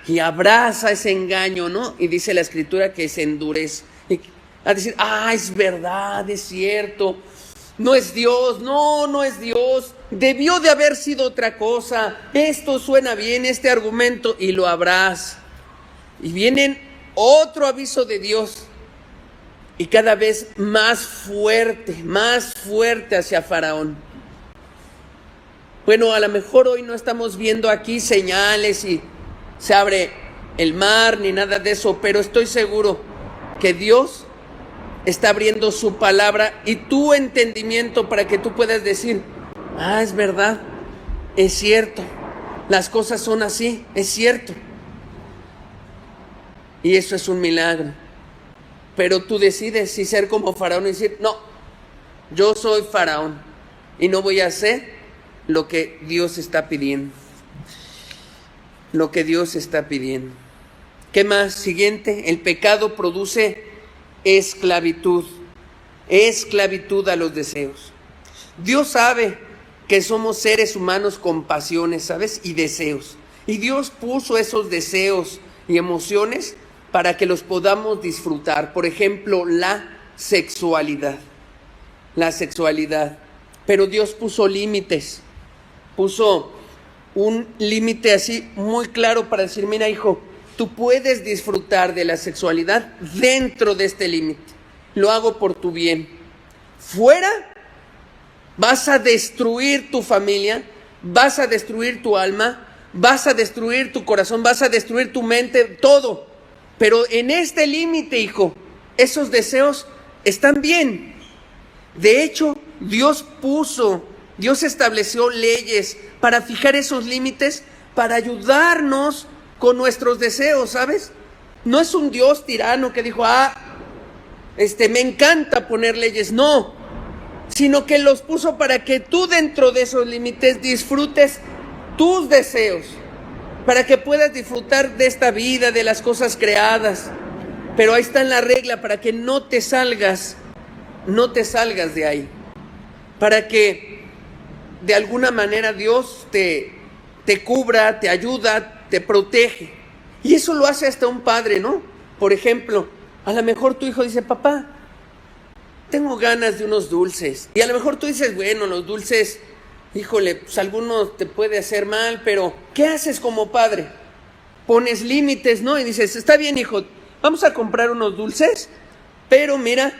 y abraza ese engaño, ¿no? Y dice la Escritura que se endurece a decir, es verdad, es cierto, no es Dios, no es Dios, debió de haber sido otra cosa, esto suena bien, este argumento, y lo abraza. Y viene otro aviso de Dios, y cada vez más fuerte hacia Faraón. Bueno, a lo mejor hoy no estamos viendo aquí señales y se abre el mar ni nada de eso, pero estoy seguro que Dios está abriendo su palabra y tu entendimiento para que tú puedas decir, es verdad, es cierto, las cosas son así, es cierto. Y eso es un milagro. Pero tú decides si ser como Faraón y decir, no, yo soy Faraón y no voy a hacer lo que Dios está pidiendo. Lo que Dios está pidiendo. ¿Qué más? Siguiente, el pecado produce esclavitud. Esclavitud a los deseos. Dios sabe que somos seres humanos con pasiones, ¿sabes? Y deseos. Y Dios puso esos deseos y emociones para que los podamos disfrutar. Por ejemplo, la sexualidad. Pero Dios puso límites. Puso un límite así muy claro para decir, mira, hijo, tú puedes disfrutar de la sexualidad dentro de este límite. Lo hago por tu bien. Fuera, vas a destruir tu familia, vas a destruir tu alma, vas a destruir tu corazón, vas a destruir tu mente, todo. Pero en este límite, hijo, esos deseos están bien. De hecho, Dios estableció leyes para fijar esos límites, para ayudarnos con nuestros deseos, ¿sabes? No es un Dios tirano que dijo, me encanta poner leyes, no, sino que los puso para que tú dentro de esos límites disfrutes tus deseos, para que puedas disfrutar de esta vida, de las cosas creadas. Pero ahí está la regla, para que no te salgas de ahí, para que de alguna manera Dios te cubra, te ayuda, te protege. Y eso lo hace hasta un padre, ¿no? Por ejemplo, a lo mejor tu hijo dice, papá, tengo ganas de unos dulces. Y a lo mejor tú dices, bueno, los dulces, híjole, pues algunos te puede hacer mal, pero ¿qué haces como padre? Pones límites, ¿no? Y dices, está bien, hijo, vamos a comprar unos dulces, pero mira,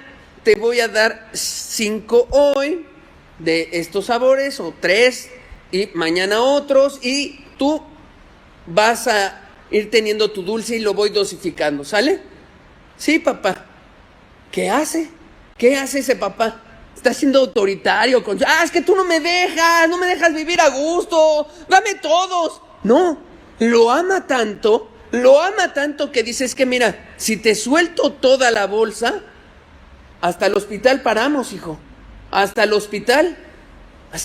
te voy a dar 5 hoy de estos sabores, o 3, y mañana otros, y tú vas a ir teniendo tu dulce y lo voy dosificando, ¿sale? Sí, papá. ¿Qué hace? ¿Qué hace ese papá? está siendo autoritario. Es que tú no me dejas vivir a gusto, dame todos. No, lo ama tanto que dice, es que mira, si te suelto toda la bolsa, hasta el hospital paramos, hijo, hasta el hospital.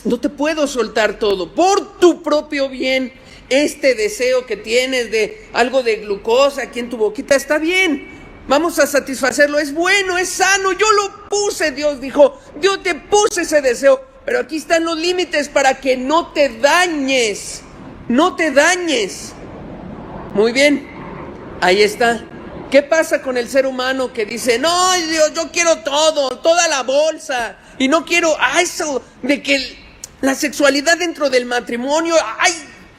No te puedo soltar todo, por tu propio bien. Este deseo que tienes de algo de glucosa aquí en tu boquita está bien, vamos a satisfacerlo, es bueno, es sano, yo lo puse, Dios dijo, yo te puse ese deseo, pero aquí están los límites para que no te dañes, no te dañes. Muy bien, ahí está. ¿Qué pasa con el ser humano que dice, no, Dios, yo quiero todo, toda la bolsa, y no quiero eso de que la sexualidad dentro del matrimonio,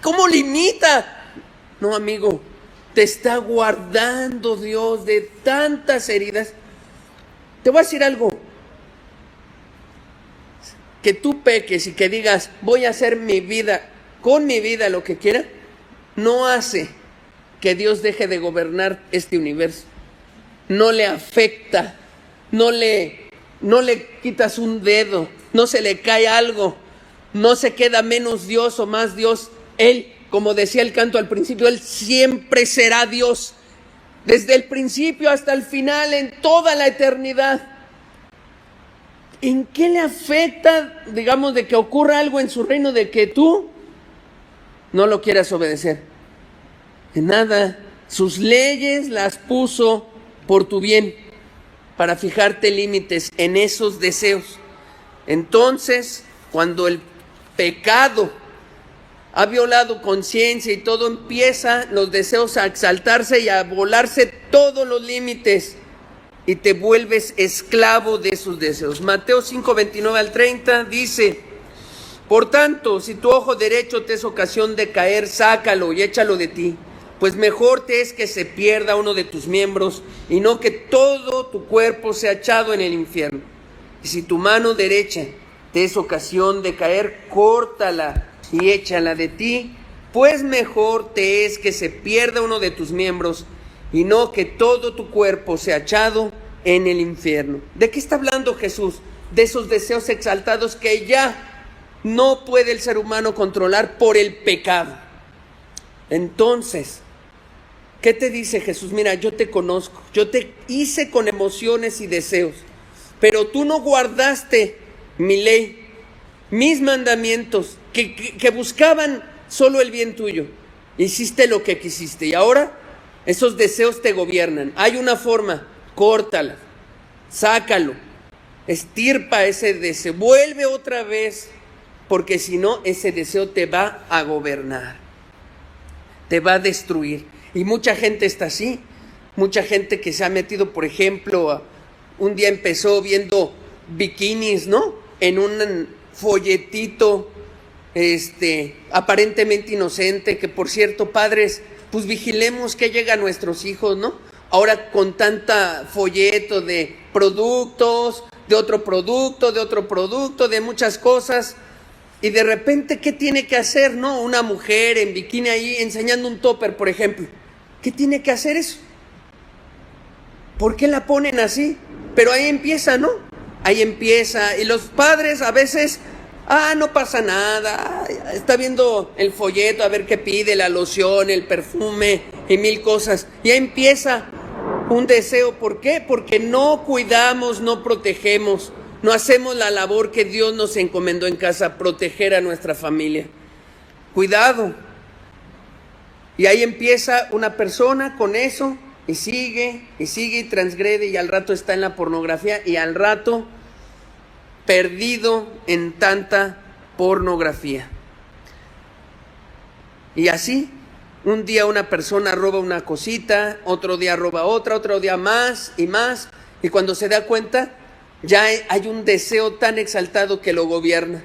¿cómo limita? No, amigo, te está guardando Dios de tantas heridas. Te voy a decir algo, que tú peques y que digas, voy a hacer con mi vida lo que quiera, no hace que Dios deje de gobernar este universo. No le afecta, no le quitas un dedo, no se le cae algo, no se queda menos Dios o más Dios. Él, como decía el canto al principio, Él siempre será Dios, desde el principio hasta el final, en toda la eternidad. ¿En qué le afecta, digamos, de que ocurra algo en su reino, de que tú no lo quieras obedecer? En nada. Sus leyes las puso por tu bien, para fijarte límites en esos deseos. Entonces, cuando el pecado ha violado conciencia y todo, empieza los deseos a exaltarse y a volarse todos los límites, y te vuelves esclavo de esos deseos. Mateo 5, 29 al 30 dice, por tanto, si tu ojo derecho te es ocasión de caer, sácalo y échalo de ti, pues mejor te es que se pierda uno de tus miembros y no que todo tu cuerpo sea echado en el infierno. Y si tu mano derecha te es ocasión de caer, córtala y échala de ti, pues mejor te es que se pierda uno de tus miembros y no que todo tu cuerpo sea echado en el infierno. ¿De qué está hablando Jesús? De esos deseos exaltados que ya no puede el ser humano controlar por el pecado. Entonces, ¿qué te dice Jesús? Mira, yo te conozco, yo te hice con emociones y deseos, pero tú no guardaste mi ley, mis mandamientos, que buscaban solo el bien tuyo. Hiciste lo que quisiste y ahora esos deseos te gobiernan. Hay una forma, córtala, sácalo, estirpa ese deseo, vuelve otra vez, porque si no, ese deseo te va a gobernar, te va a destruir. Y mucha gente está así, mucha gente que se ha metido, por ejemplo, un día empezó viendo bikinis, ¿no? En un folletito, aparentemente inocente, que por cierto, padres, pues vigilemos que llega a nuestros hijos, ¿no? Ahora con tanta folleto de productos, de otro producto, de muchas cosas, y de repente, ¿qué tiene que hacer, no? Una mujer en bikini ahí enseñando un topper, por ejemplo. ¿Qué tiene que hacer eso? ¿Por qué la ponen así? Pero ahí empieza, ¿no? Ahí empieza. Y los padres a veces, no pasa nada. Está viendo el folleto a ver qué pide, la loción, el perfume y mil cosas. Y ahí empieza un deseo. ¿Por qué? Porque no cuidamos, no protegemos. No hacemos la labor que Dios nos encomendó en casa, proteger a nuestra familia. Cuidado. Y ahí empieza una persona con eso y sigue y transgrede y al rato está en la pornografía y al rato perdido en tanta pornografía. Y así, un día una persona roba una cosita, otro día roba otra, otro día más y más, y cuando se da cuenta ya hay un deseo tan exaltado que lo gobierna.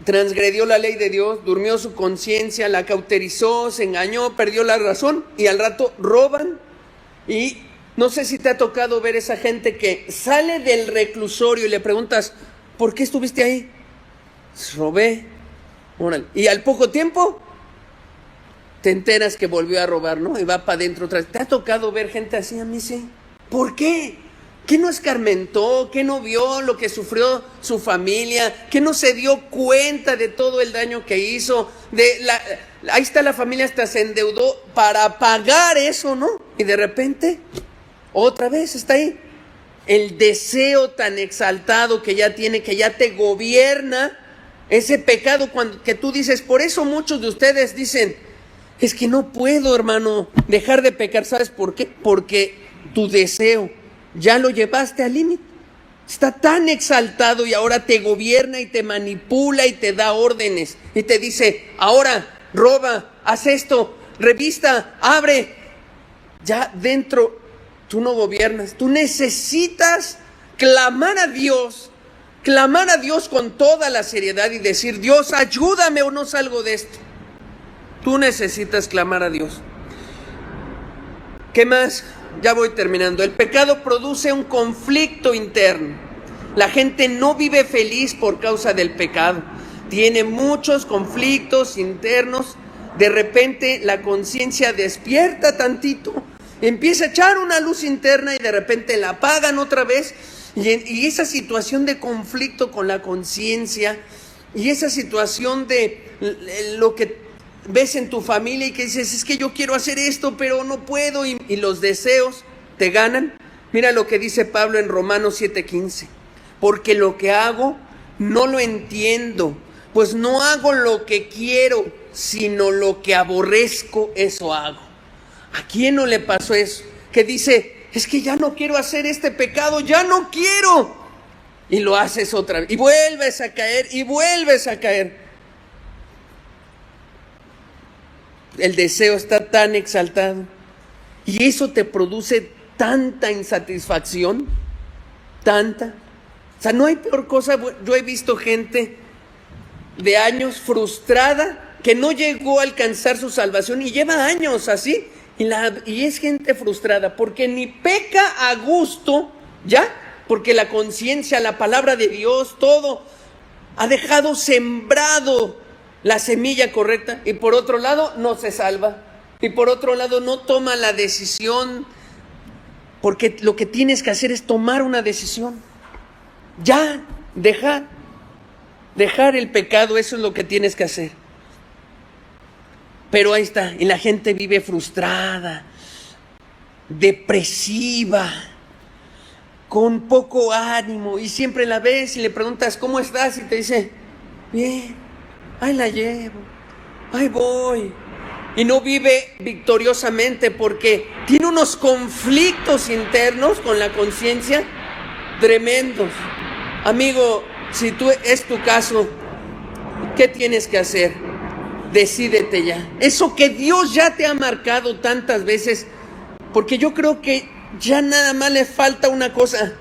Transgredió la ley de Dios, durmió su conciencia, la cauterizó, se engañó, perdió la razón y al rato roban. Y no sé si te ha tocado ver esa gente que sale del reclusorio y le preguntas, ¿por qué estuviste ahí? Robé. Órale. Y al poco tiempo te enteras que volvió a robar, ¿no? Y va para adentro otra vez. ¿Te ha tocado ver gente así? A mí sí. ¿Por qué? ¿Qué no escarmentó? ¿Qué no vio lo que sufrió su familia? ¿Qué no se dio cuenta de todo el daño que hizo? Ahí está la familia, hasta se endeudó para pagar eso, ¿no? Y de repente, otra vez está ahí. El deseo tan exaltado que ya tiene, que ya te gobierna, ese pecado que tú dices. Por eso muchos de ustedes dicen, es que no puedo, hermano, dejar de pecar. ¿Sabes por qué? Porque tu deseo ya lo llevaste al límite. Está tan exaltado y ahora te gobierna y te manipula y te da órdenes. Y te dice, ahora roba, haz esto, revista, abre. Ya dentro tú no gobiernas. Tú necesitas clamar a Dios con toda la seriedad y decir, Dios, ayúdame o no salgo de esto. Tú necesitas clamar a Dios. ¿Qué más? Ya voy terminando. El pecado produce un conflicto interno. La gente no vive feliz por causa del pecado. Tiene muchos conflictos internos. De repente la conciencia despierta tantito, empieza a echar una luz interna y de repente la apagan otra vez. Y esa situación de conflicto con la conciencia y esa situación de lo que ves en tu familia y que dices, es que yo quiero hacer esto, pero no puedo, y los deseos te ganan. Mira lo que dice Pablo en Romanos 7:15. Porque lo que hago no lo entiendo, pues no hago lo que quiero, sino lo que aborrezco, eso hago. ¿A quién no le pasó eso? Que dice, es que ya no quiero hacer este pecado, ya no quiero. Y lo haces otra vez, y vuelves a caer, y vuelves a caer. El deseo está tan exaltado y eso te produce tanta insatisfacción, tanta. O sea, no hay peor cosa. Yo he visto gente de años frustrada que no llegó a alcanzar su salvación y lleva años así. Y es gente frustrada porque ni peca a gusto, ¿ya? Porque la conciencia, la palabra de Dios, todo ha dejado sembrado la semilla correcta, y por otro lado no se salva, y por otro lado no toma la decisión, porque lo que tienes que hacer es tomar una decisión. Ya, dejar el pecado, eso es lo que tienes que hacer. Pero ahí está, y la gente vive frustrada, depresiva, con poco ánimo, y siempre la ves y le preguntas, ¿cómo estás? Y te dice, bien. Ahí la llevo, ahí voy. Y no vive victoriosamente porque tiene unos conflictos internos con la conciencia tremendos. Amigo, si es tu caso, ¿qué tienes que hacer? Decídete ya. Eso que Dios ya te ha marcado tantas veces, porque yo creo que ya nada más le falta una cosa.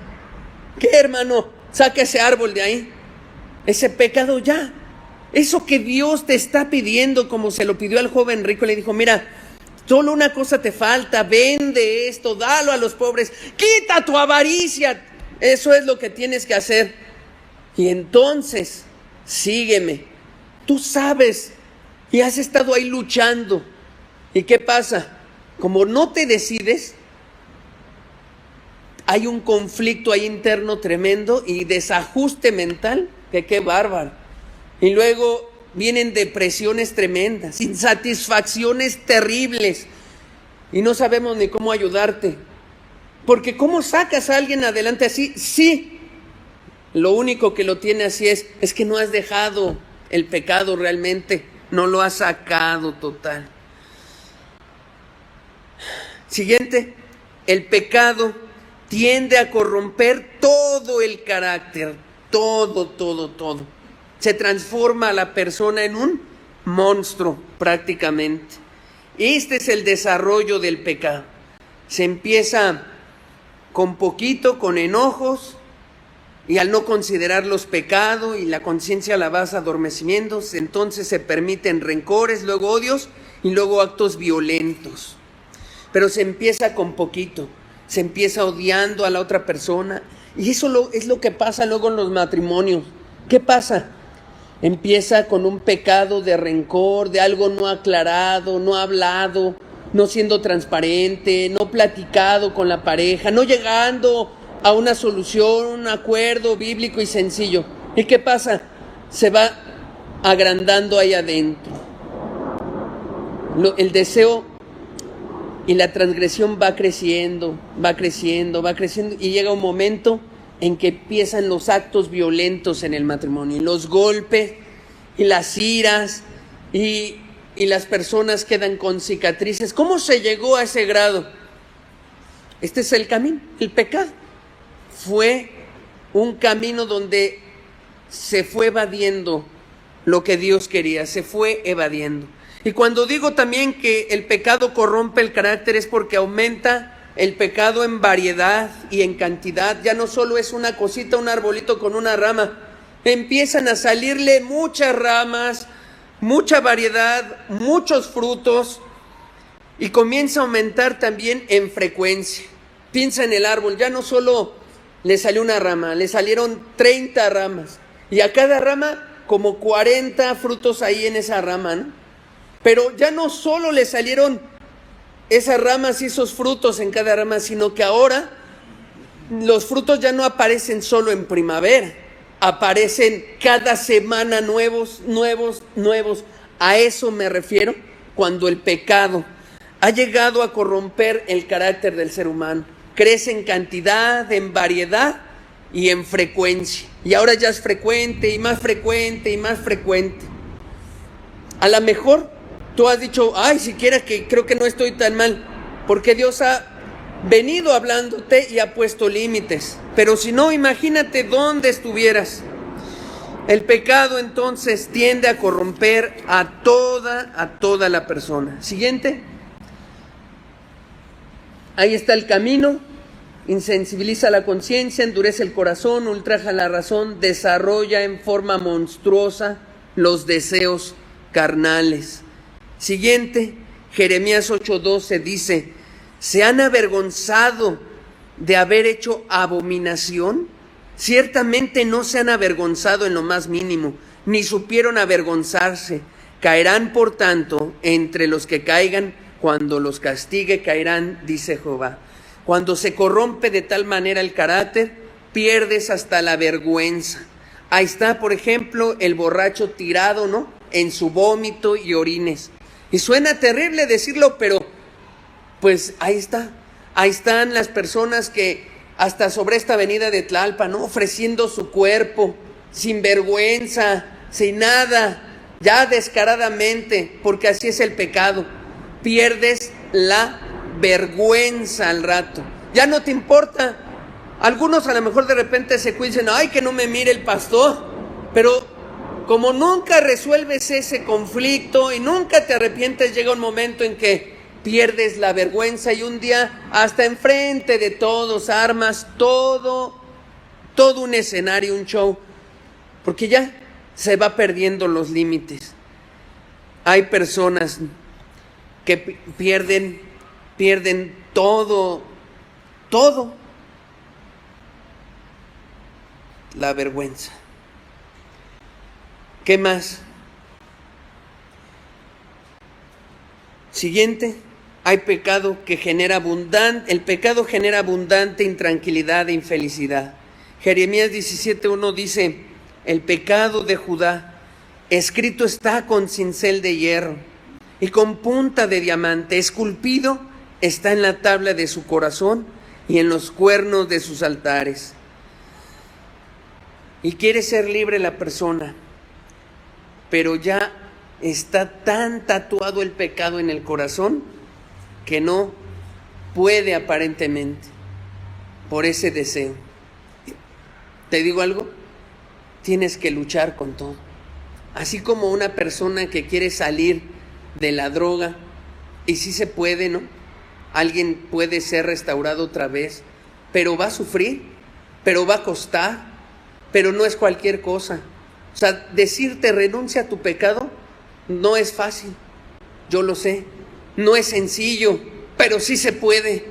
¿Qué, hermano? Saca ese árbol de ahí. Ese pecado ya. Eso que Dios te está pidiendo, como se lo pidió al joven rico, le dijo, mira, solo una cosa te falta, vende esto, dalo a los pobres, quita tu avaricia. Eso es lo que tienes que hacer. Y entonces, sígueme. Tú sabes y has estado ahí luchando. ¿Y qué pasa? Como no te decides, hay un conflicto ahí interno tremendo y desajuste mental, que qué bárbaro. Y luego vienen depresiones tremendas, insatisfacciones terribles, y no sabemos ni cómo ayudarte. Porque ¿cómo sacas a alguien adelante así? Sí, lo único que lo tiene así es que no has dejado el pecado realmente, no lo has sacado total. Siguiente, el pecado tiende a corromper todo el carácter, todo. Se transforma a la persona en un monstruo prácticamente. Este es el desarrollo del pecado. Se empieza con poquito, con enojos, y al no considerarlos pecado y la conciencia la vas adormeciendo, entonces se permiten rencores, luego odios y luego actos violentos. Pero se empieza con poquito, se empieza odiando a la otra persona, y eso es lo que pasa luego en los matrimonios. ¿Qué pasa? Empieza con un pecado de rencor, de algo no aclarado, no hablado, no siendo transparente, no platicado con la pareja, no llegando a una solución, un acuerdo bíblico y sencillo. ¿Y qué pasa? Se va agrandando ahí adentro. El deseo y la transgresión va creciendo, va creciendo, va creciendo, y llega un momento en que empiezan los actos violentos en el matrimonio, y los golpes y las iras, y las personas quedan con cicatrices. ¿Cómo se llegó a ese grado? Este es el camino, el pecado. Fue un camino donde se fue evadiendo lo que Dios quería, se fue evadiendo. Y cuando digo también que el pecado corrompe el carácter, es porque aumenta el pecado en variedad y en cantidad. Ya no solo es una cosita, un arbolito con una rama. Empiezan a salirle muchas ramas, mucha variedad, muchos frutos, y comienza a aumentar también en frecuencia. Piensa en el árbol, ya no solo le salió una rama, le salieron 30 ramas, y a cada rama como 40 frutos ahí en esa rama, ¿no? Pero ya no solo le salieron esas ramas y esos frutos en cada rama, sino que ahora los frutos ya no aparecen solo en primavera, aparecen cada semana nuevos. A eso me refiero cuando el pecado ha llegado a corromper el carácter del ser humano. Crece en cantidad, en variedad y en frecuencia. Y ahora ya es frecuente y más frecuente y más frecuente. A lo mejor tú has dicho, ay, siquiera que creo que no estoy tan mal, porque Dios ha venido hablándote y ha puesto límites. Pero si no, imagínate dónde estuvieras. El pecado entonces tiende a corromper a toda la persona. Siguiente. Ahí está el camino. Insensibiliza la conciencia, endurece el corazón, ultraja la razón, desarrolla en forma monstruosa los deseos carnales. Siguiente, Jeremías 8:12 dice, ¿se han avergonzado de haber hecho abominación? Ciertamente no se han avergonzado en lo más mínimo, ni supieron avergonzarse. Caerán, por tanto, entre los que caigan, cuando los castigue caerán, dice Jehová. Cuando se corrompe de tal manera el carácter, pierdes hasta la vergüenza. Ahí está, por ejemplo, el borracho tirado, ¿no?, en su vómito y orines. Y suena terrible decirlo, pero pues ahí está. Ahí están las personas que hasta sobre esta avenida de Tlalpan, ¿no?, ofreciendo su cuerpo, sin vergüenza, sin nada, ya descaradamente, porque así es el pecado. Pierdes la vergüenza al rato. Ya no te importa. Algunos a lo mejor de repente se cuidan, ay, que no me mire el pastor, pero como nunca resuelves ese conflicto y nunca te arrepientes, llega un momento en que pierdes la vergüenza y un día hasta enfrente de todos armas todo un escenario, un show, porque ya se va perdiendo los límites. Hay personas que pierden todo, la vergüenza. ¿Qué más? Siguiente, hay pecado que genera el pecado genera abundante intranquilidad e infelicidad. Jeremías 17:1 dice, el pecado de Judá escrito está con cincel de hierro y con punta de diamante, esculpido está en la tabla de su corazón y en los cuernos de sus altares. Y quiere ser libre la persona, pero ya está tan tatuado el pecado en el corazón que no puede aparentemente por ese deseo. ¿Te digo algo? Tienes que luchar con todo. Así como una persona que quiere salir de la droga, y sí se puede, ¿no? Alguien puede ser restaurado otra vez, pero va a sufrir, pero va a costar, pero no es cualquier cosa. O sea, decirte renuncia a tu pecado no es fácil, yo lo sé, no es sencillo, pero sí se puede.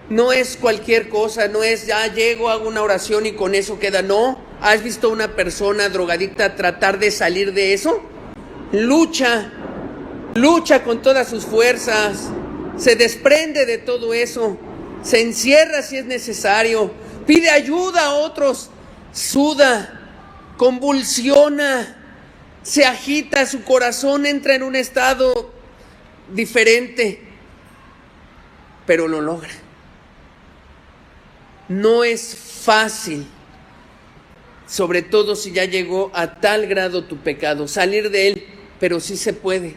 No es cualquier cosa, no es ya llego, hago una oración y con eso queda. No, ¿has visto a una persona drogadicta tratar de salir de eso? Lucha con todas sus fuerzas, se desprende de todo eso, se encierra si es necesario, pide ayuda a otros, suda, convulsiona, se agita, su corazón entra en un estado diferente, pero lo logra. No es fácil, sobre todo si ya llegó a tal grado tu pecado, salir de él, pero sí se puede.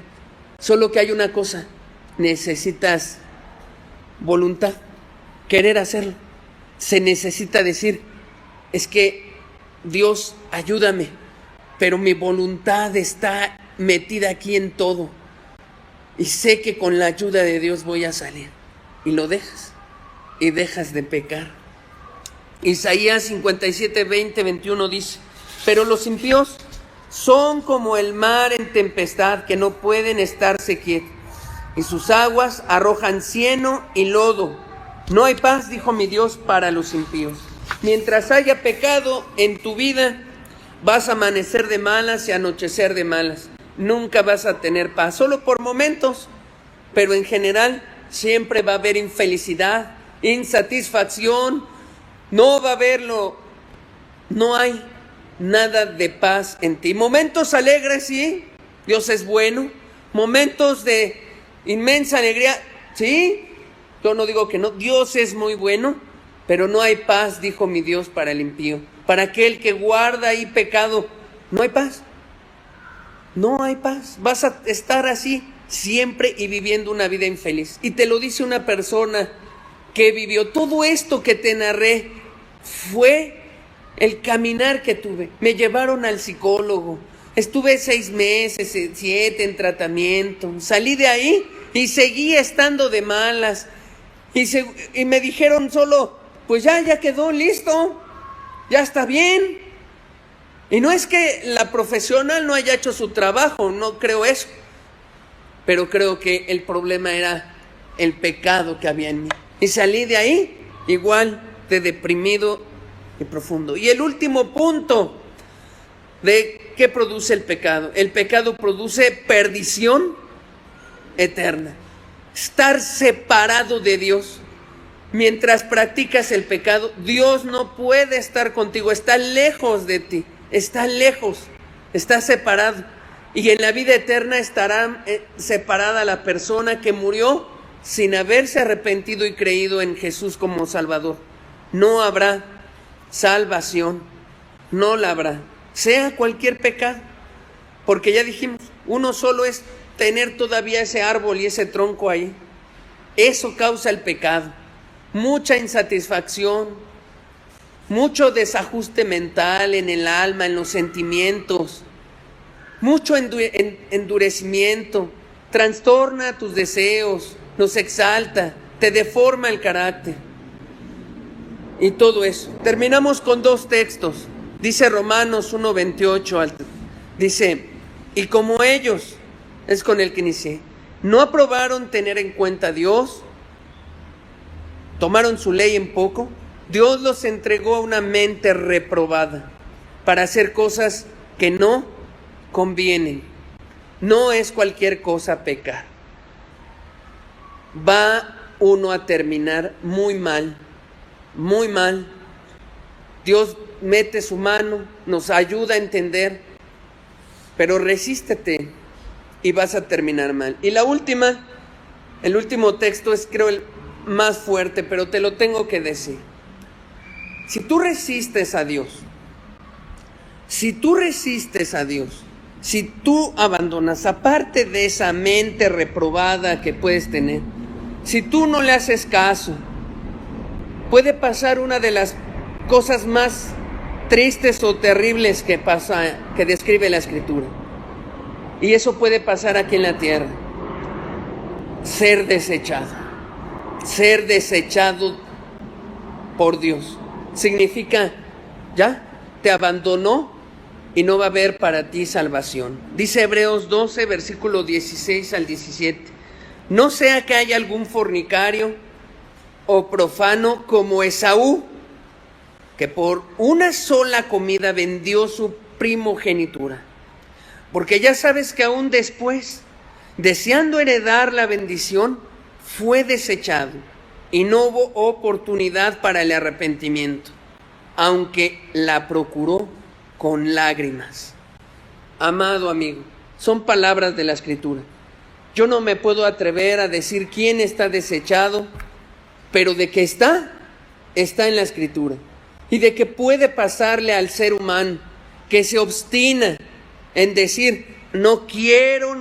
Solo que hay una cosa, necesitas voluntad, querer hacerlo. Se necesita decir, es que Dios, ayúdame, pero mi voluntad está metida aquí en todo. Y sé que con la ayuda de Dios voy a salir. Y lo dejas. Y dejas de pecar. Isaías 57, 20, 21 dice, pero los impíos son como el mar en tempestad, que no pueden estarse quietos. Y sus aguas arrojan cieno y lodo. No hay paz, dijo mi Dios, para los impíos. Mientras haya pecado en tu vida, vas a amanecer de malas y anochecer de malas. Nunca vas a tener paz, solo por momentos, pero en general siempre va a haber infelicidad, insatisfacción, no va a haberlo, no hay nada de paz en ti. Momentos alegres, sí, Dios es bueno. Momentos de inmensa alegría, sí, yo no digo que no, Dios es muy bueno, pero no hay paz, dijo mi Dios, para el impío. Para aquel que guarda ahí pecado, no hay paz. No hay paz. Vas a estar así siempre y viviendo una vida infeliz. Y te lo dice una persona que vivió todo esto que te narré. Fue el caminar que tuve. Me llevaron al psicólogo. Estuve 6 meses, 7 en tratamiento. Salí de ahí y seguí estando de malas. Y me dijeron solo, pues ya quedó, listo. Ya está bien. Y no es que la profesional no haya hecho su trabajo, no creo eso. Pero creo que el problema era el pecado que había en mí. Y salí de ahí igual de deprimido y profundo. Y el último punto de qué produce el pecado. El pecado produce perdición eterna. Estar separado de Dios. Mientras practicas el pecado, Dios no puede estar contigo, está lejos de ti, está lejos, está separado. Y en la vida eterna estará separada la persona que murió sin haberse arrepentido y creído en Jesús como Salvador. No habrá salvación, no la habrá, sea cualquier pecado, porque ya dijimos, uno solo es tener todavía ese árbol y ese tronco ahí. Eso causa el pecado. Mucha insatisfacción, mucho desajuste mental en el alma, en los sentimientos, mucho endurecimiento, trastorna tus deseos, los exalta, te deforma el carácter y todo eso. Terminamos con 2 textos. Dice Romanos 1:28, dice, y como ellos, es con el que inicié, no aprobaron tener en cuenta a Dios, tomaron su ley en poco, Dios los entregó a una mente reprobada para hacer cosas que no convienen. No es cualquier cosa pecar. Va uno a terminar muy mal, muy mal. Dios mete su mano, nos ayuda a entender, pero resístete y vas a terminar mal. Y la última, el último texto es creo el más fuerte, pero te lo tengo que decir. Si tú resistes a Dios, si tú abandonas, aparte de esa mente reprobada que puedes tener, si tú no le haces caso, puede pasar una de las cosas más tristes o terribles que describe la Escritura. Y eso puede pasar aquí en la tierra. Ser desechado por Dios. Significa, ya, te abandonó y no va a haber para ti salvación. Dice Hebreos 12, versículo 16 al 17. No sea que haya algún fornicario o profano como Esaú, que por una sola comida vendió su primogenitura. Porque ya sabes que aún después, deseando heredar la bendición, fue desechado y no hubo oportunidad para el arrepentimiento. aunque la procuró con lágrimas. Amado amigo, son palabras de la Escritura. Yo no me puedo atrever a decir quién está desechado, pero de que está en la Escritura. Y de que puede pasarle al ser humano que se obstina en decir, no quiero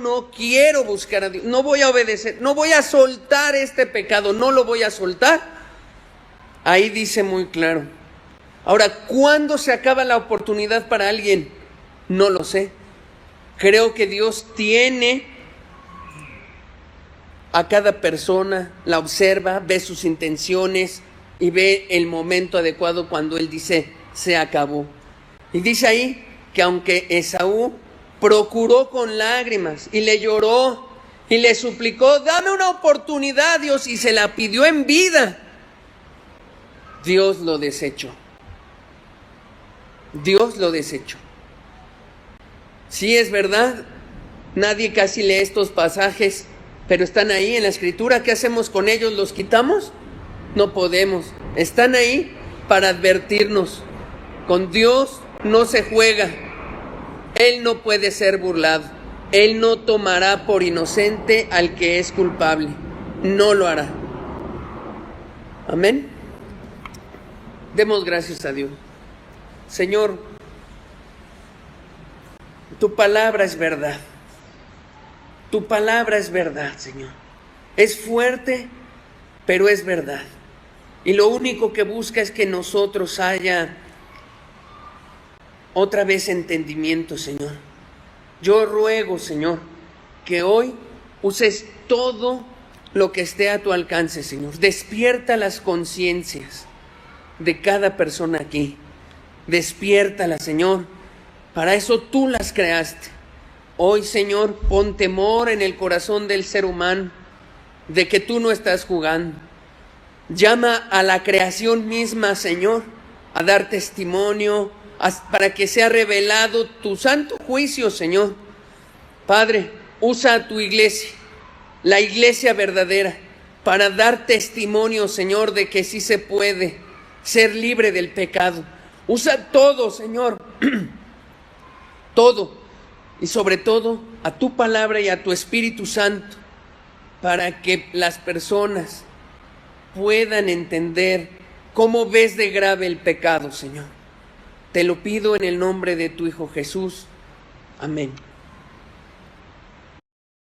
buscar a Dios, no voy a obedecer, no voy a soltar este pecado, no lo voy a soltar. Ahí dice muy claro. Ahora, ¿cuándo se acaba la oportunidad para alguien? No lo sé. Creo que Dios tiene a cada persona, la observa, ve sus intenciones y ve el momento adecuado cuando Él dice, se acabó. Y dice ahí que aunque Esaú procuró con lágrimas y le lloró y le suplicó, dame una oportunidad, Dios, y se la pidió en vida, Dios lo desechó. Dios lo desechó. Sí, es verdad, nadie casi lee estos pasajes, pero están ahí en la Escritura. ¿Qué hacemos con ellos? ¿Los quitamos? No podemos. Están ahí para advertirnos. Con Dios no se juega. Él no puede ser burlado. Él no tomará por inocente al que es culpable. No lo hará. Amén. Demos gracias a Dios. Señor, tu palabra es verdad. Tu palabra es verdad, Señor. Es fuerte, pero es verdad. Y lo único que busca es que nosotros haya otra vez entendimiento, Señor. Yo ruego, Señor, que hoy uses todo lo que esté a tu alcance, Señor. Despierta las conciencias de cada persona aquí. Despiértala, Señor. Para eso tú las creaste. Hoy, Señor, pon temor en el corazón del ser humano de que tú no estás jugando. Llama a la creación misma, Señor, a dar testimonio, para que sea revelado tu santo juicio, Señor. Padre, usa a tu iglesia, la iglesia verdadera, para dar testimonio, Señor, de que sí se puede ser libre del pecado. Usa todo, Señor, todo, y sobre todo a tu palabra y a tu Espíritu Santo, para que las personas puedan entender cómo ves de grave el pecado, Señor. Te lo pido en el nombre de tu Hijo Jesús. Amén.